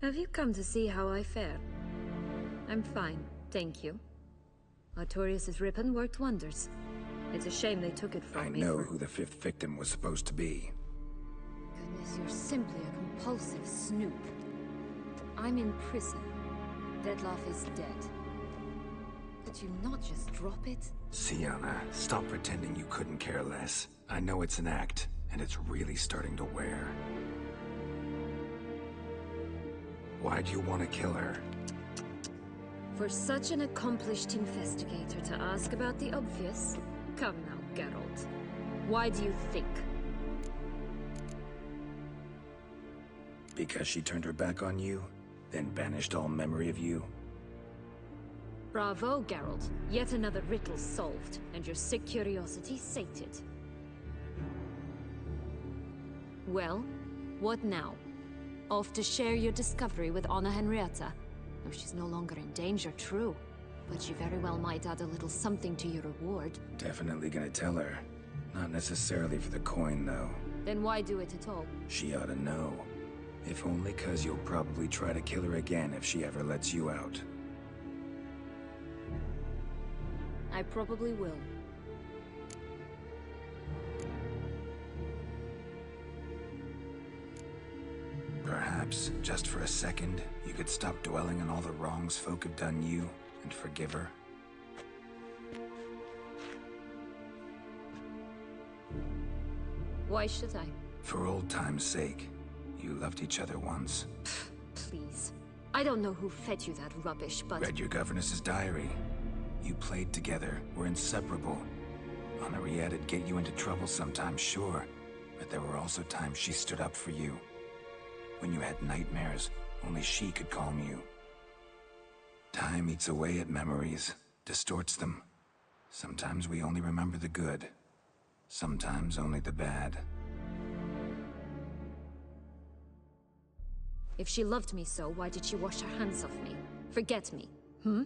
Have you come to see how I fare? I'm fine, thank you. Artorius' ribbon worked wonders. It's a shame they took it from me. I know who the fifth victim was supposed to be. Goodness, you're simply a compulsive snoop. I'm in prison. Dettlaff is dead. Could you not just drop it? Sienna, stop pretending you couldn't care less. I know it's an act, and it's really starting to wear. Why do you want to kill her? For such an accomplished investigator to ask about the obvious? Come now, Geralt. Why do you think? Because she turned her back on you, then banished all memory of you? Bravo, Geralt. Yet another riddle solved, and your sick curiosity sated. Well, what now? Off to share your discovery with Anna Henrietta? No, she's no longer in danger, true. But you very well might add a little something to your reward. Definitely gonna tell her. Not necessarily for the coin, though. Then why do it at all? She ought to know. If only 'cause you'll probably try to kill her again if she ever lets you out. I probably will. Perhaps, just for a second, you could stop dwelling on all the wrongs folk have done you, and forgive her. Why should I? For old time's sake. You loved each other once. Please. I don't know who fed you that rubbish, but... Read your governess's diary. You played together, were inseparable. Henriette'd get you into trouble sometimes, sure. But there were also times she stood up for you. When you had nightmares, only she could calm you. Time eats away at memories, distorts them. Sometimes we only remember the good. Sometimes only the bad. If she loved me so, why did she wash her hands off me? Forget me, hmm?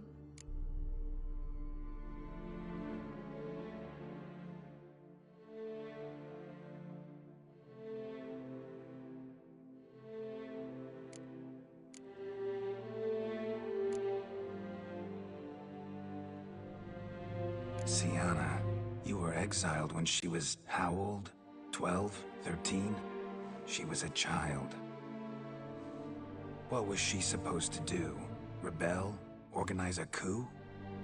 Sienna, you were exiled when she was how old? 12? 13? She was a child. What was she supposed to do? Rebel? Organize a coup?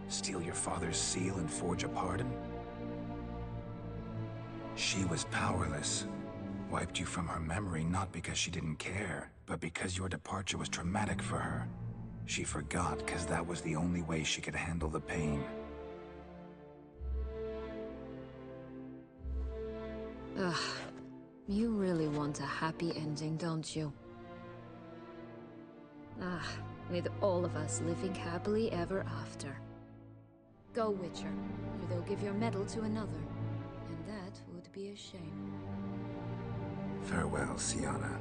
Steal your father's seal and forge a pardon? She was powerless. Wiped you from her memory not because she didn't care, but because your departure was traumatic for her. She forgot because that was the only way she could handle the pain. Ugh. You really want a happy ending, don't you? Ah, with all of us living happily ever after. Go, Witcher, or they'll give your medal to another. And that would be a shame. Farewell, Sienna.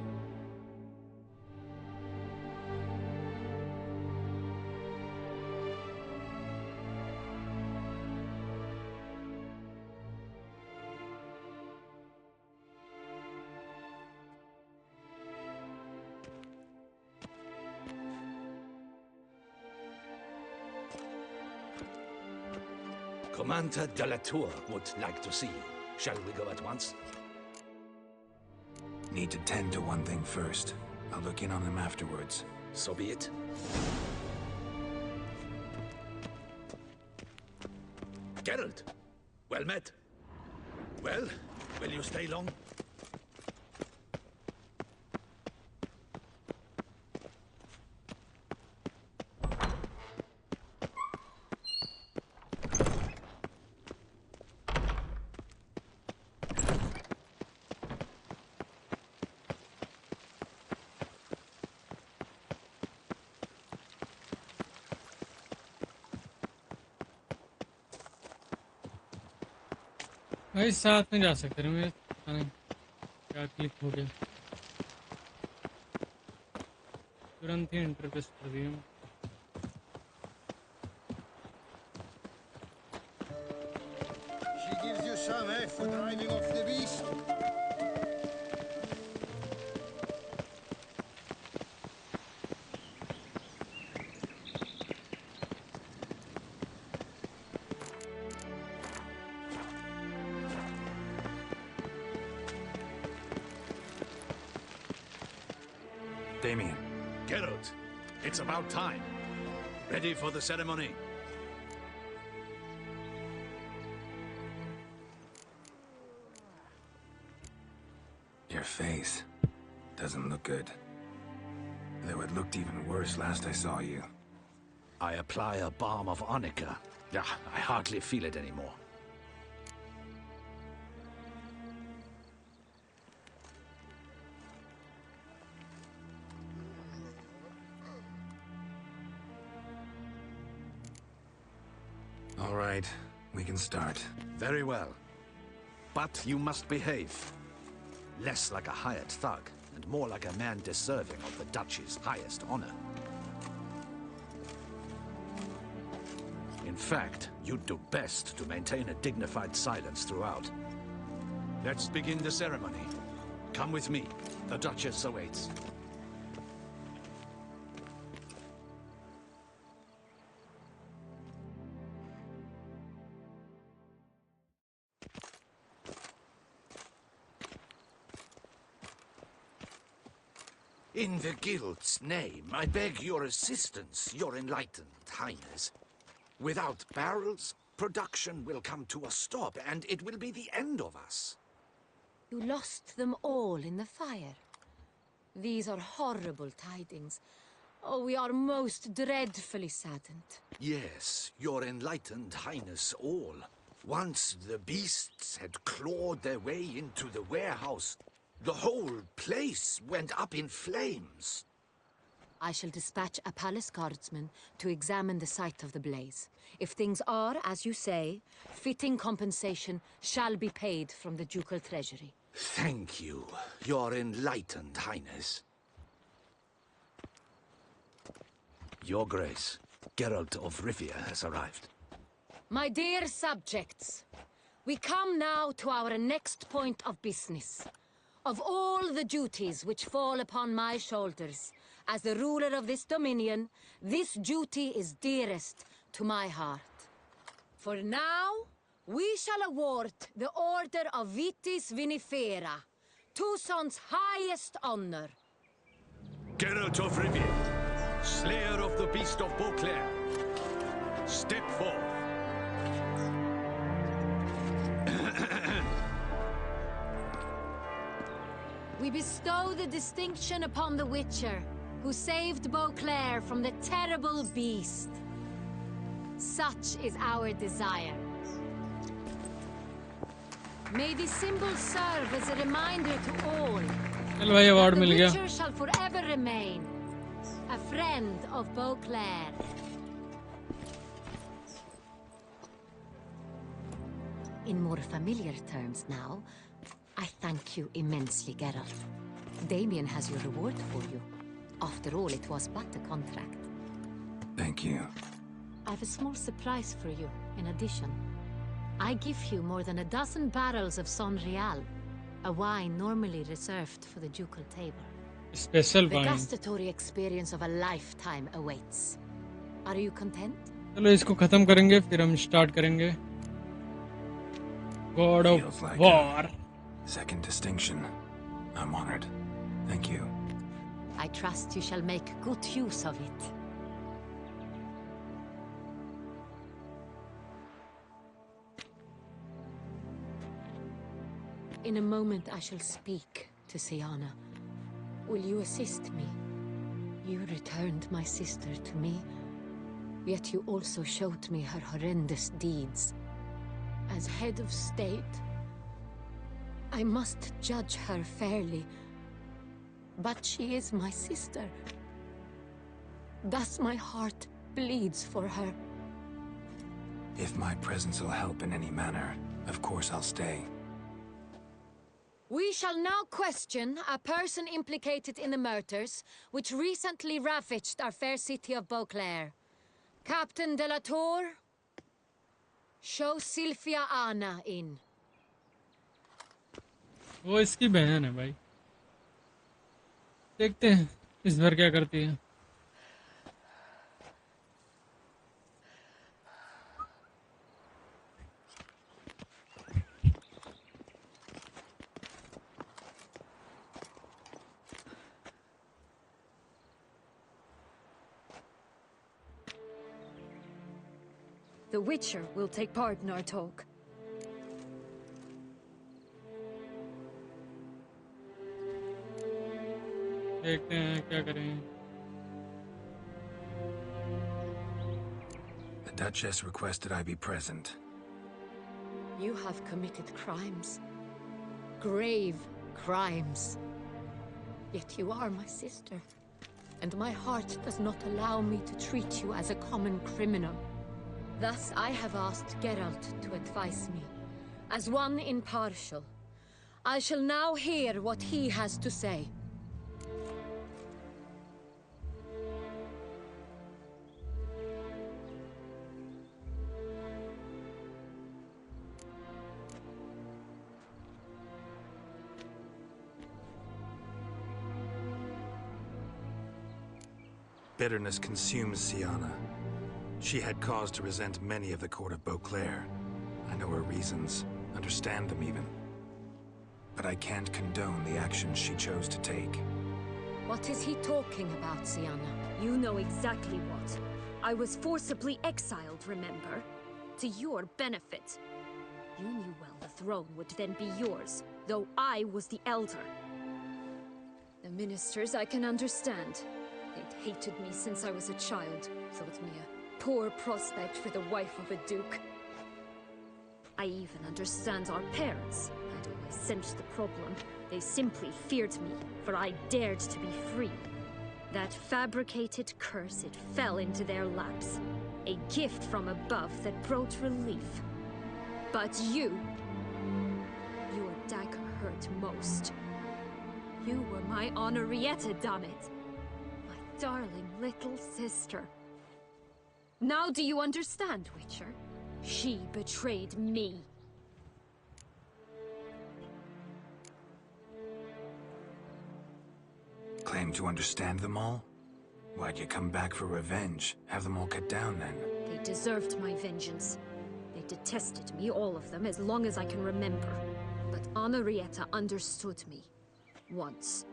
Commander Dettlaff would like to see you. Shall we go at once? Need to tend to one thing first. I'll look in on him afterwards. So be it. Geralt, well met. Well, will you stay long? भाई साथ में जा सकते हैं मेरे क्या click हो गया तुरंत ही इंटरफेस कर दिया She gives you some, for driving off the beast. Damien. Geralt, it's about time. Ready for the ceremony? Your face doesn't look good. Though it looked even worse last I saw you. I apply a balm of Arnica. Yeah, I hardly feel it anymore. All right, we can start. Very well. But you must behave. Less like a hired thug, and more like a man deserving of the Duchy's highest honor. In fact, you'd do best to maintain a dignified silence throughout. Let's begin the ceremony. Come with me. The Duchess awaits. In the Guild's name, I beg your assistance, your enlightened highness. Without barrels, production will come to a stop, and it will be the end of us. You lost them all in the fire. These are horrible tidings. Oh, we are most dreadfully saddened. Yes, your enlightened highness all. Once the beasts had clawed their way into the warehouse, the whole place went up in flames. I shall dispatch a palace guardsman to examine the site of the blaze. If things are, as you say, fitting compensation shall be paid from the ducal treasury. Thank you, your enlightened highness. Your Grace, Geralt of Rivia has arrived. My dear subjects, we come now to our next point of business. Of all the duties which fall upon my shoulders, as the ruler of this dominion, this duty is dearest to my heart. For now, we shall award the Order of Vitis Vinifera, Tucson's highest honor. Geralt of Rivia, Slayer of the Beast of Beauclair, step forth. We bestow the distinction upon the Witcher, who saved Beauclair from the terrible beast. Such is our desire. May the symbol serve as a reminder to all चल भाई award that mill the गया Witcher shall forever remain a friend of Beauclair. In more familiar terms now, I thank you immensely, Geralt. Damien has your reward for you. After all, it was but a contract. Thank you. I have a small surprise for you, in addition. I give you more than a dozen barrels of Son Real, a wine normally reserved for the ducal table. Special The wine. gustatory experience of a lifetime awaits. Are you content? चलो इसको खत्म करेंगे फिर हम start करेंगे God of Feels like War. Second distinction. I'm honored. Thank you. I trust you shall make good use of it. In a moment I shall speak to Siana. Will you assist me? You returned my sister to me, yet you also showed me her horrendous deeds. As head of state, I must judge her fairly. But she is my sister. Thus my heart bleeds for her. If my presence will help in any manner, of course I'll stay. We shall now question a person implicated in the murders which recently ravaged our fair city of Beauclair. Captain de la Tour, show Sylvia Anna in. वो इसकी बहन है भाई देखते हैं इस बार क्या करती है The Witcher will take part in our talk. देखते हैं क्या करें The Duchess requested I be present. You have committed crimes. Grave crimes. Yet you are my sister. And my heart does not allow me to treat you as a common criminal. Thus I have asked Geralt to advise me, as one impartial. I shall now hear what he has to say. Bitterness consumes Siana. She had cause to resent many of the court of Beauclair. I know her reasons, understand them even. But I can't condone the actions she chose to take. What is he talking about, Siana? You know exactly what. I was forcibly exiled, remember? To your benefit. You knew well the throne would then be yours, though I was the elder. The ministers I can understand. They'd hated me since I was a child, thought me a poor prospect for the wife of a duke. I even understand our parents. I'd always sensed the problem. They simply feared me, for I dared to be free. That fabricated curse, it fell into their laps. A gift from above that brought relief. But your dagger hurt most. You were my Henrietta, damn it. My darling little sister. Now do you understand, Witcher? She betrayed me. Claim to understand them all? Why'd you come back for revenge? Have them all cut down then? They deserved my vengeance. detested me, all of them, as long as I can remember. But Henrietta understood me. Once.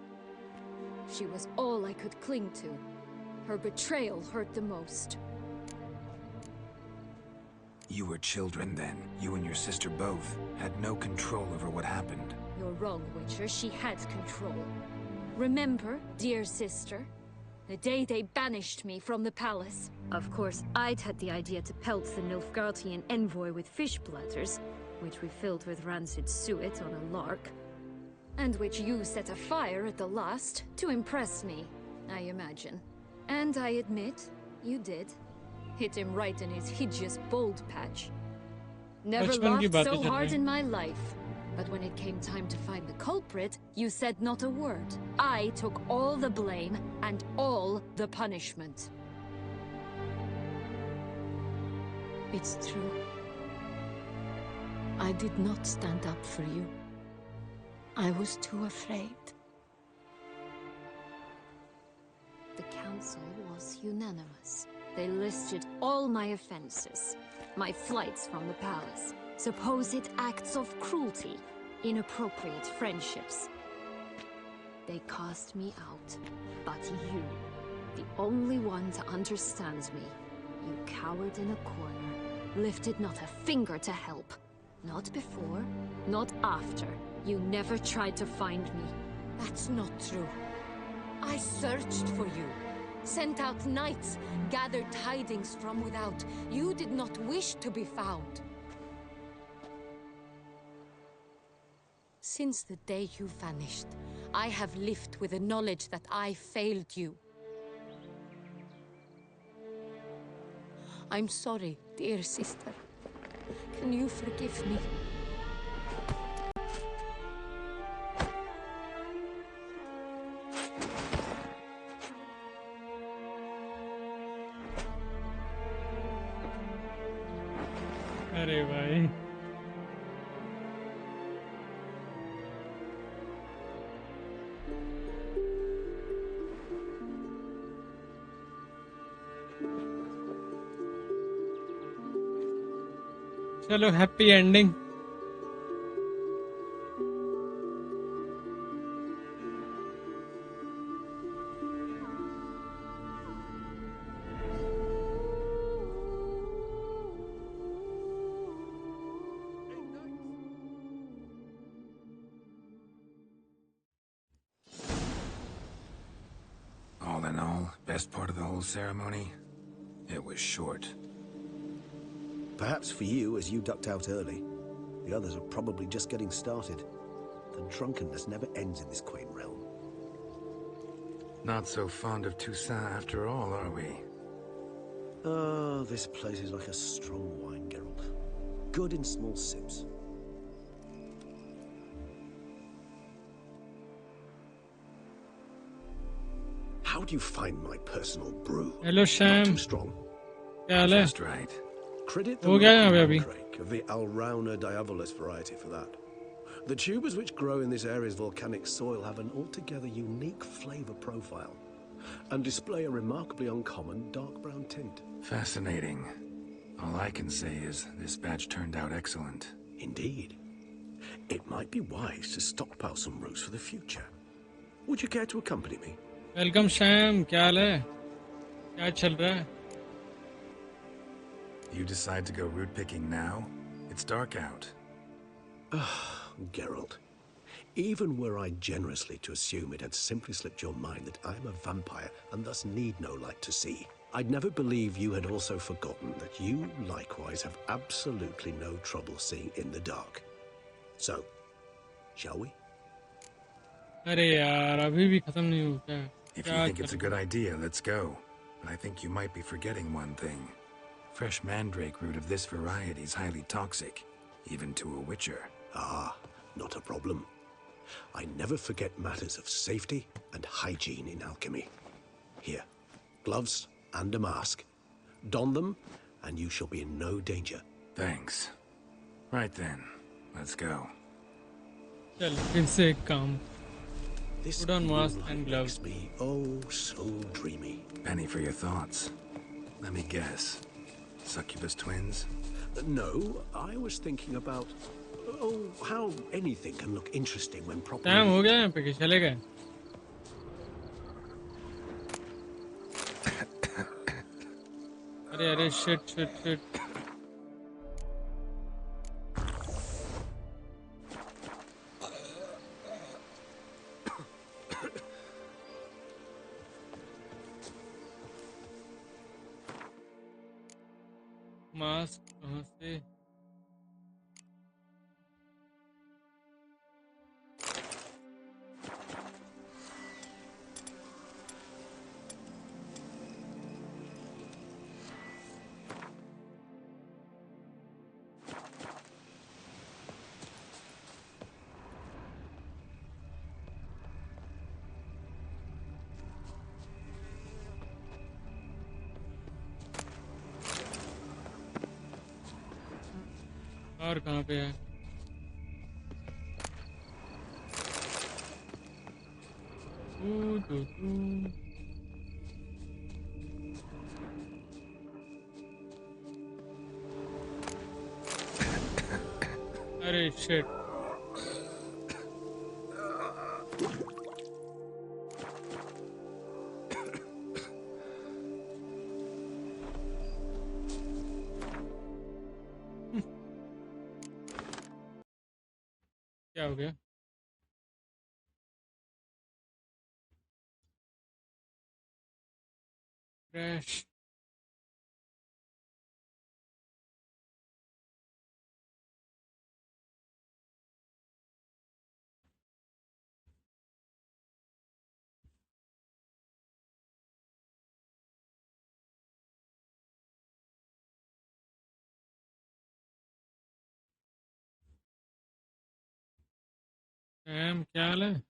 She was all I could cling to. Her betrayal hurt the most. You were children then. You and your sister both had no control over what happened. You're wrong, Witcher. She had control. Remember, dear sister? The day they banished me from the palace. Of course, I'd had the idea to pelt the Nilfgaardian envoy with fish bladders, which we filled with rancid suet on a lark, and which you set afire at the last to impress me, I imagine. And I admit, you did. Hit him right in his hideous bald patch. Never laughed so hard in my life. But when it came time to find the culprit, you said not a word. I took all the blame and all the punishment. It's true. I did not stand up for you. I was too afraid. The council was unanimous. They listed all my offenses. My flights from the palace. Supposed acts of cruelty. Inappropriate friendships. They cast me out. But you, the only one to understand me, you cowered in a corner, lifted not a finger to help. Not before, not after. You never tried to find me. That's not true. I searched for you. Sent out knights, gathered tidings from without. You did not wish to be found. Since the day you vanished, I have lived with the knowledge that I failed you. I'm sorry, dear sister. Can you forgive me? अरे भाई चलो happy ending All in all, best part of the whole ceremony? It was short. Perhaps for you, as you ducked out early. The others are probably just getting started. The drunkenness never ends in this quaint realm. Not so fond of Toussaint after all, are we? Oh, this place is like a strong wine, Geralt. Good in small sips. How do you find my personal brew? Hello, Sham. Not too strong. Yeah, just right. Credit the mandrake of the Alrauna diabolus variety for that. The tubers which grow in this area's volcanic soil have an altogether unique flavor profile and display a remarkably uncommon dark brown tint. Fascinating. All I can say is this batch turned out excellent. Indeed. It might be wise to stockpile some roots for the future. Would you care to accompany me? Welcome, Sham. क्या हाल है? क्या चल रहा है? You decide to go root picking now? It's dark out. Geralt, even were I generously to assume it had simply slipped your mind that I am a vampire and thus need no light to see, I'd never believe you had also forgotten that you likewise have absolutely no trouble seeing in the dark. So, shall we? अरे यार अभी भी खत्म नहीं हुआ क्या? If you think it's a good idea, let's go. But I think you might be forgetting one thing. Fresh mandrake root of this variety is highly toxic, even to a witcher. Ah, not a problem. I never forget matters of safety and hygiene in alchemy. Here, gloves and a mask. Don them, and you shall be in no danger. Thanks. Right then, let's go. चल फिर से एक काम. This Put on mask and gloves. makes me oh so dreamy. Penny for your thoughts. Let me guess. Succubus twins? No, I was thinking about how anything can look interesting when properly. Time हो गया यहाँ पे कि चले गए? अरे अरे shit. Mask कहाँ से? और कहाँ पे है? अरे शिट. क्या हो गया? क्रैश. क्या हाल है?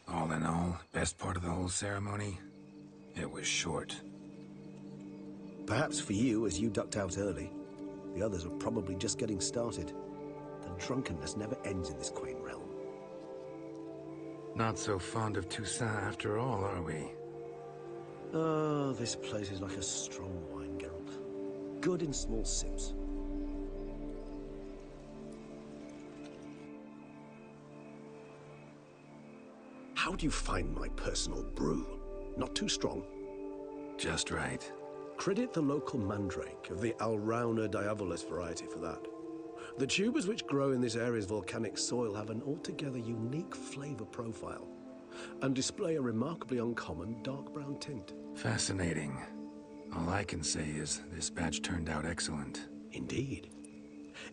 All in all, best part of the whole ceremony? It was short. Perhaps for you, as you ducked out early. The others are probably just getting started. The drunkenness never ends in this quaint realm. Not so fond of Toussaint after all, are we? Oh, this place is like a strong wine, Geralt. Good in small sips. How do you find my personal brew? Not too strong? Just right. Credit the local mandrake of the Alrauna diavolis variety for that. The tubers which grow in this area's volcanic soil have an altogether unique flavor profile and display a remarkably uncommon dark brown tint. Fascinating. All I can say is this batch turned out excellent. Indeed.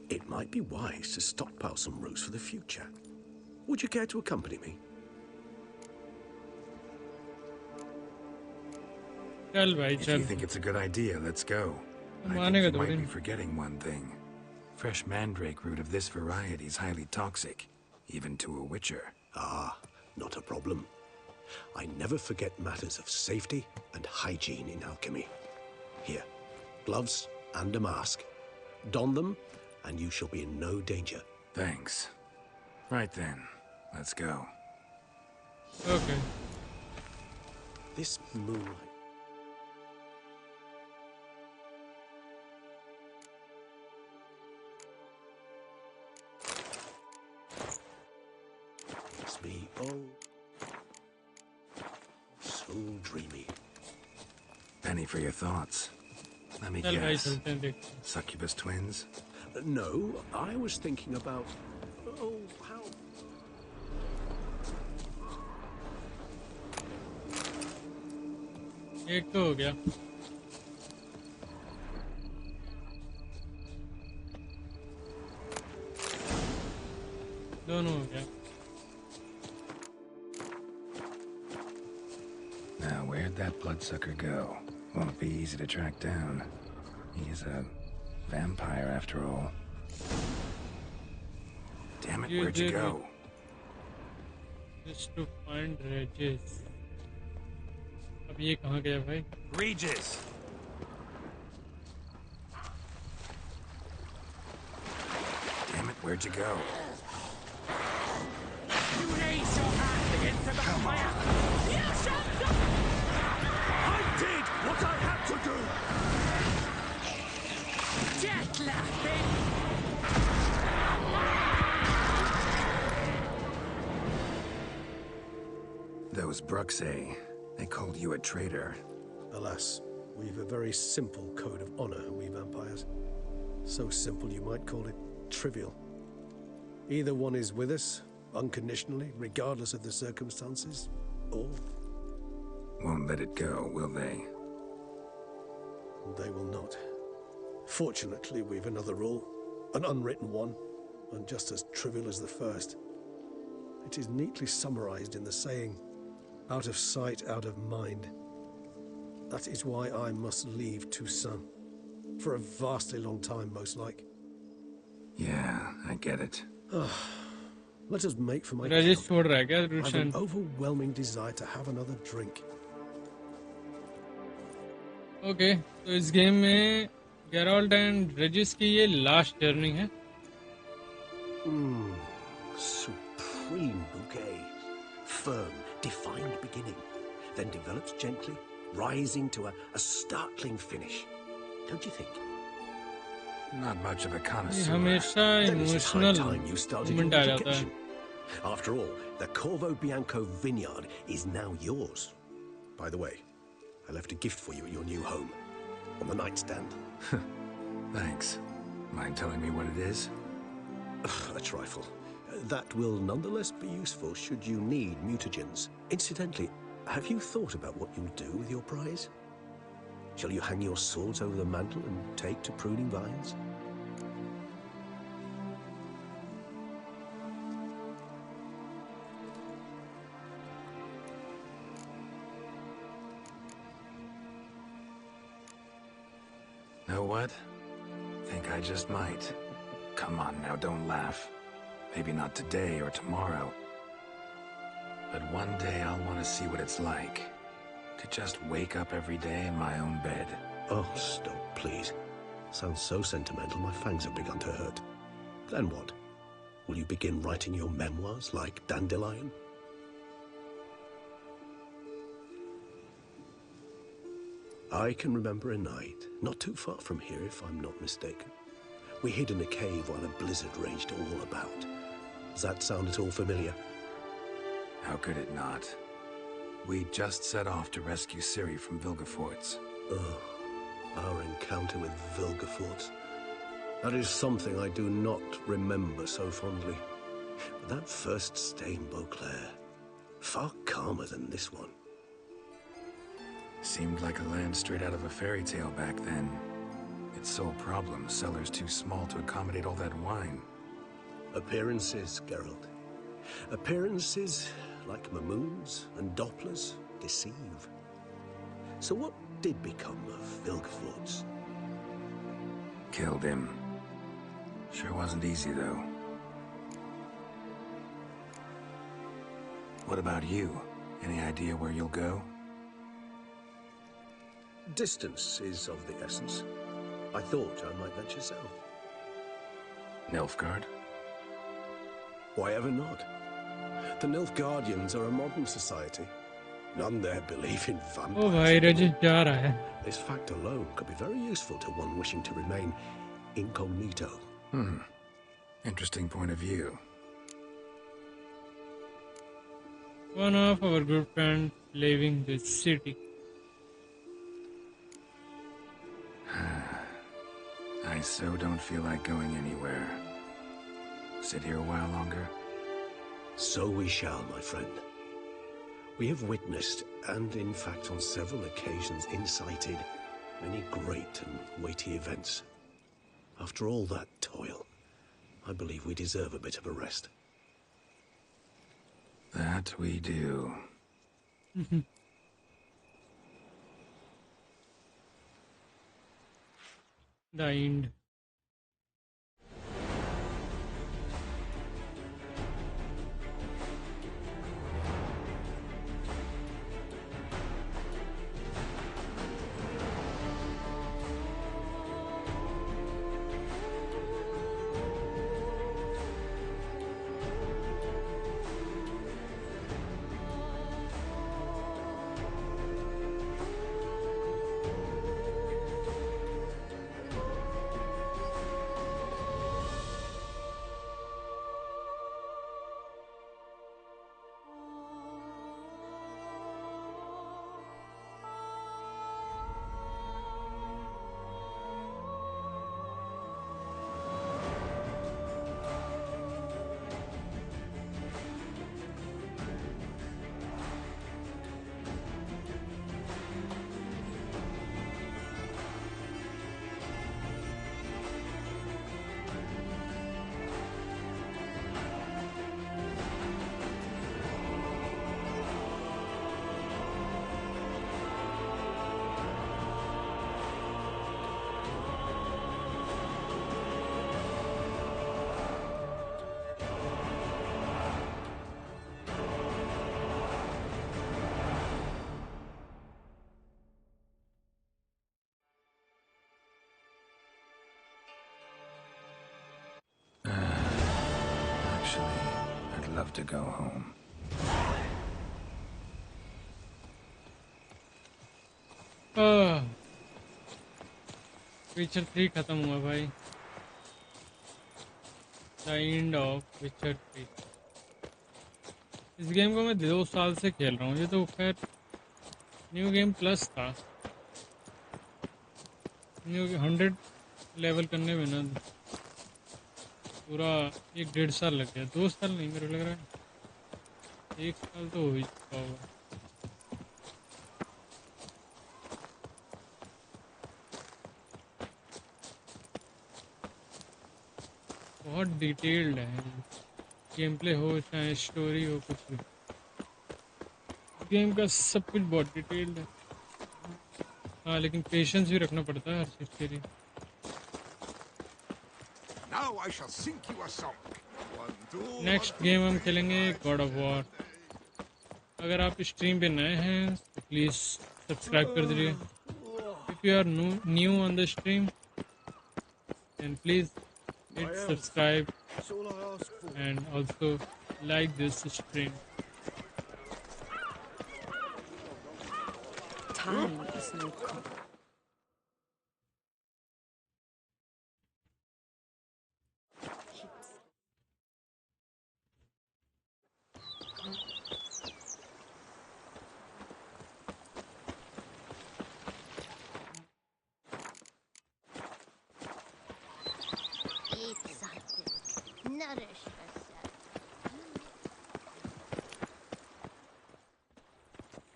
It might be wise to stockpile some roots for the future. Would you care to accompany me? If you think it's a good idea, let's go. I think you might be forgetting one thing. Fresh mandrake root of this variety is highly toxic, even to a witcher. Ah, not a problem. I never forget matters of safety and hygiene in alchemy. Here, gloves and a mask. Don them, and you shall be in no danger. Thanks. Right then, let's go. Okay. This moonlight. Makes me, so dreamy. Penny for your thoughts. Let me guess. Succubus twins? No, I was thinking about... how... एक तो हो गया. दोनों हो गया. Now, where'd that bloodsucker go? Won't be easy to track down. He is a vampire after all. Damn it, where'd you go? Just to find Regis. अब ये कहाँ गया भाई? Regis! Damn it, where'd you go? You raise your hand against the fire! You shall I did what I had to do! Dettlaff, Those Bruxay, they called you a traitor. Alas, we've a very simple code of honor, we vampires. So simple you might call it trivial. Either one is with us, unconditionally, regardless of the circumstances, or... Won't let it go, will they? They will not. Fortunately, we've another rule, an unwritten one, and just as trivial as the first. It is neatly summarized in the saying, out of sight, out of mind. That is why I must leave Toussaint. For a vastly long time, most like. Yeah, I get it. Let us make for my Regis camp. छोड़ रहा है क्या I have an Rushan? overwhelming desire to have another drink. Okay, तो इस game में Geralt and Regis की ये last journey है. Supreme bouquet. Firm, defined beginning, then develops gently, rising to a startling finish. Don't you think? Not much of a ये connoisseur. हमेशा Then it is high emotional time you started your moment आ जाता है. education. After all, the Corvo Bianco vineyard is now yours. By the way, I left a gift for you at your new home. On the nightstand. Thanks. Mind telling me what it is? A trifle. That will nonetheless be useful should you need mutagens. Incidentally, have you thought about what you'll do with your prize? Shall you hang your swords over the mantle and take to pruning vines? Know what? Think I just might. Come on now, don't laugh. Maybe not today or tomorrow. But one day I'll want to see what it's like. To just wake up every day in my own bed. Oh, stop, please. Sounds so sentimental, my fangs have begun to hurt. Then what? Will you begin writing your memoirs like Dandelion? I can remember a night, not too far from here if I'm not mistaken. We hid in a cave while a blizzard raged all about. Does that sound at all familiar? How could it not? We just set off to rescue Ciri from Vilgefortz. Oh, our encounter with Vilgefortz. That is something I do not remember so fondly. But that first stay in Beauclair, far calmer than this one. Seemed like a land straight out of a fairy tale back then. Its sole problem, cellars too small to accommodate all that wine. Appearances, Geralt. Appearances, like Mamoons and Dopplers, deceive. So what did become of Vilgefortz? Killed him. Sure wasn't easy, though. What about you? Any idea where you'll go? Distance is of the essence. I thought I might venture south. Nilfgaard? Why ever not? The Nilfgaardians are a modern society. None there believe in vampires. ओ भाई Regis जा रहा है. This fact alone could be very useful to one wishing to remain incognito. Interesting point of view. One of our good friends leaving the city. I so don't feel like going anywhere. Sit here a while longer? So we shall, my friend. We have witnessed, and in fact on several occasions incited, many great and weighty events. After all that toil, I believe we deserve a bit of a rest. That we do. The end. Actually, I'd love to go home. विचर 3 खत्म हुआ भाई. The end of Witcher 3. इस game को मैं 2 साल से खेल रहा हूँ. ये तो खैर न्यू गेम प्लस था. न्यू 100 लेवल करने में ना पूरा 1-1.5 साल लग गया. 2 साल नहीं, मेरे को लग रहा है 1 साल तो हो ही चुका होगा. बहुत डिटेल्ड है. गेम प्ले हो चाहे स्टोरी हो, कुछ भी गेम का सब कुछ बहुत डिटेल्ड है. हाँ, लेकिन पेशेंस भी रखना पड़ता है हर चीज़ के लिए. नेक्स्ट गेम हम खेलेंगे गॉड ऑफ वॉर. अगर आप स्ट्रीम पे नए हैं तो प्लीज़ सब्सक्राइब कर दीजिए. If you are new on the stream then please hit subscribe and also like this stream. Time is no comfort. Eat something. Nourish yourself.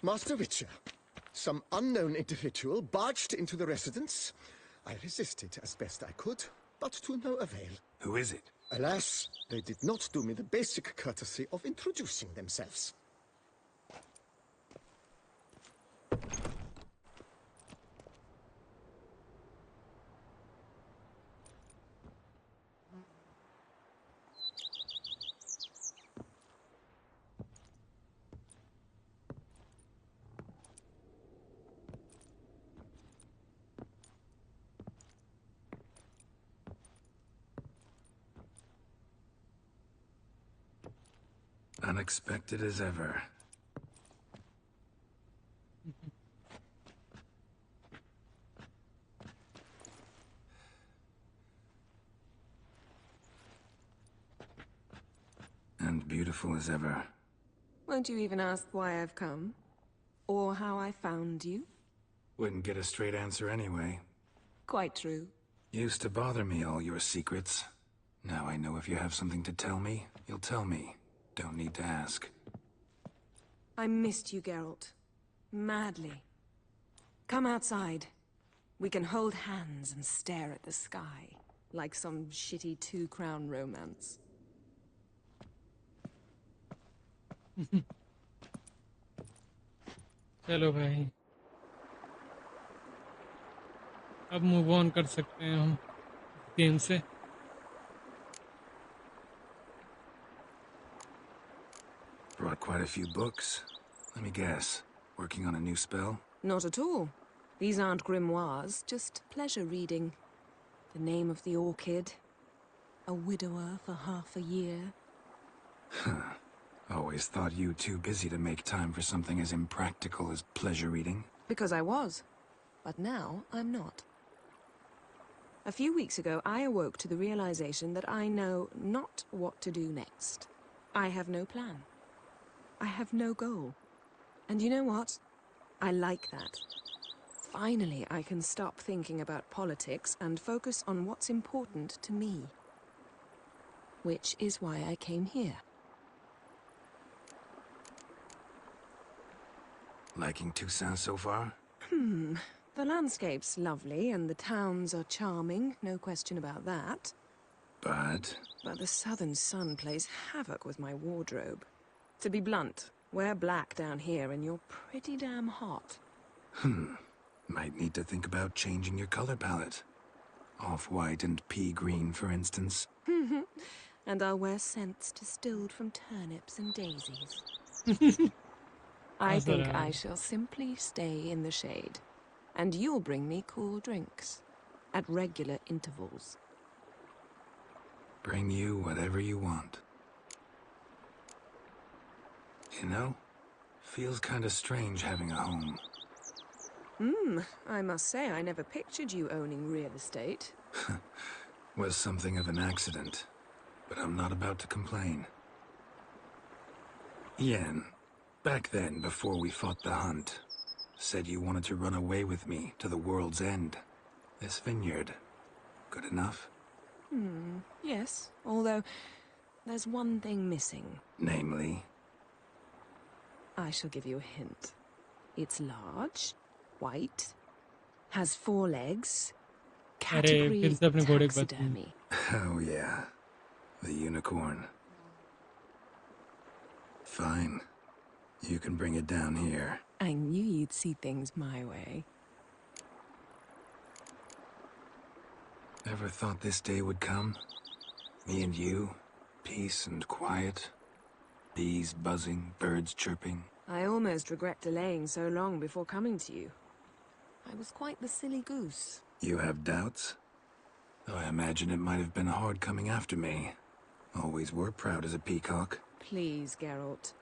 Master Witcher, some unknown individual barged into the residence. I resisted as best I could, but to no avail. Who is it? Alas, they did not do me the basic courtesy of introducing themselves. Unexpected as ever. And beautiful as ever. Won't you even ask why I've come? Or how I found you? Wouldn't get a straight answer anyway. Quite true. Used to bother me, all your secrets. Now I know if you have something to tell me, you'll tell me. Don't need to ask. I missed you, Geralt. Madly. Come outside. We can hold hands and stare at the sky, like some shitty two-crown romance. चलो भाई, अब move on कर सकते हैं हम game से। Brought quite a few books. Let me guess, working on a new spell? Not at all. These aren't grimoires, just pleasure reading. The name of the orchid. A widower for half a year. Always thought you too busy to make time for something as impractical as pleasure reading. Because I was. But now I'm not. A few weeks ago, I awoke to the realization that I know not what to do next. I have no plan. I have no goal. And you know what? I like that. Finally, I can stop thinking about politics and focus on what's important to me. Which is why I came here. Liking Toussaint so far? The landscape's lovely and the towns are charming, no question about that. But But the southern sun plays havoc with my wardrobe. To be blunt, wear black down here and you're pretty damn hot. Might need to think about changing your color palette. Off-white and pea green, for instance. And I'll wear scents distilled from turnips and daisies. I think I shall simply stay in the shade. And you'll bring me cool drinks. At regular intervals. Bring you whatever you want. You know, feels kinda strange having a home. I must say I never pictured you owning real estate. Was something of an accident, but I'm not about to complain. Yen, back then, before we fought the hunt, said you wanted to run away with me to the world's end. This vineyard, good enough? Yes, although there's one thing missing. Namely? I shall give you a hint. It's large, white, has 4 legs, category फिर से अपने घोड़े की बात की। taxidermy. Oh yeah, the unicorn. Fine. You can bring it down here. I knew you'd see things my way. Ever thought this day would come? Me and you, peace and quiet. Bees buzzing, birds chirping. I almost regret delaying so long before coming to you. I was quite the silly goose. You have doubts? Though I imagine it might have been hard coming after me. Always were proud as a peacock. Please, Geralt.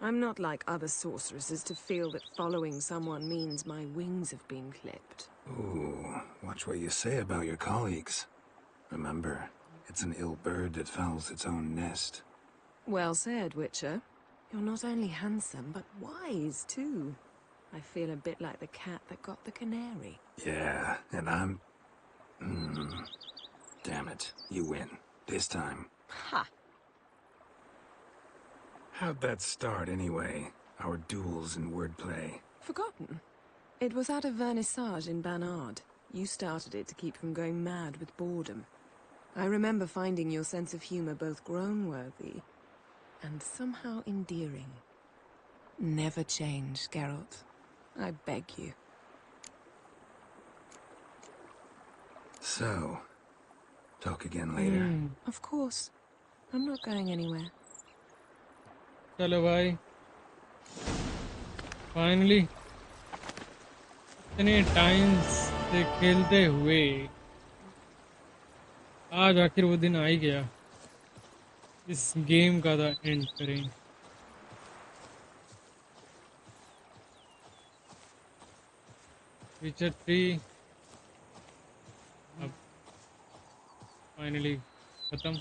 I'm not like other sorceresses to feel that following someone means my wings have been clipped. Ooh, watch what you say about your colleagues. Remember, it's an ill bird that fouls its own nest. Well said, Witcher. You're not only handsome, but wise, too. I feel a bit like the cat that got the canary. Yeah, and I'm... Damn it, you win. This time. Ha! How'd that start, anyway? Our duels and wordplay. Forgotten. It was at a vernissage in Banard. You started it to keep from going mad with boredom. I remember finding your sense of humor both groan-worthy and somehow endearing. Never change, Geralt. I beg you. So, talk again later. Of course. I'm not going anywhere. चलो भाई, finally इतने time से खेलते हुए आज आखिर वो दिन आ ही गया। इस गेम का था एंड करें। विचर 3 अब फाइनली खत्म।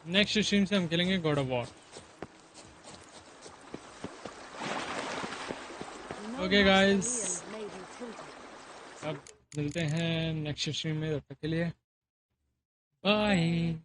नेक्स्ट स्ट्रीम से हम खेलेंगे God of war. Okay guys, अब मिलते हैं नेक्स्ट स्ट्रीम में, तब तक के लिए बाय।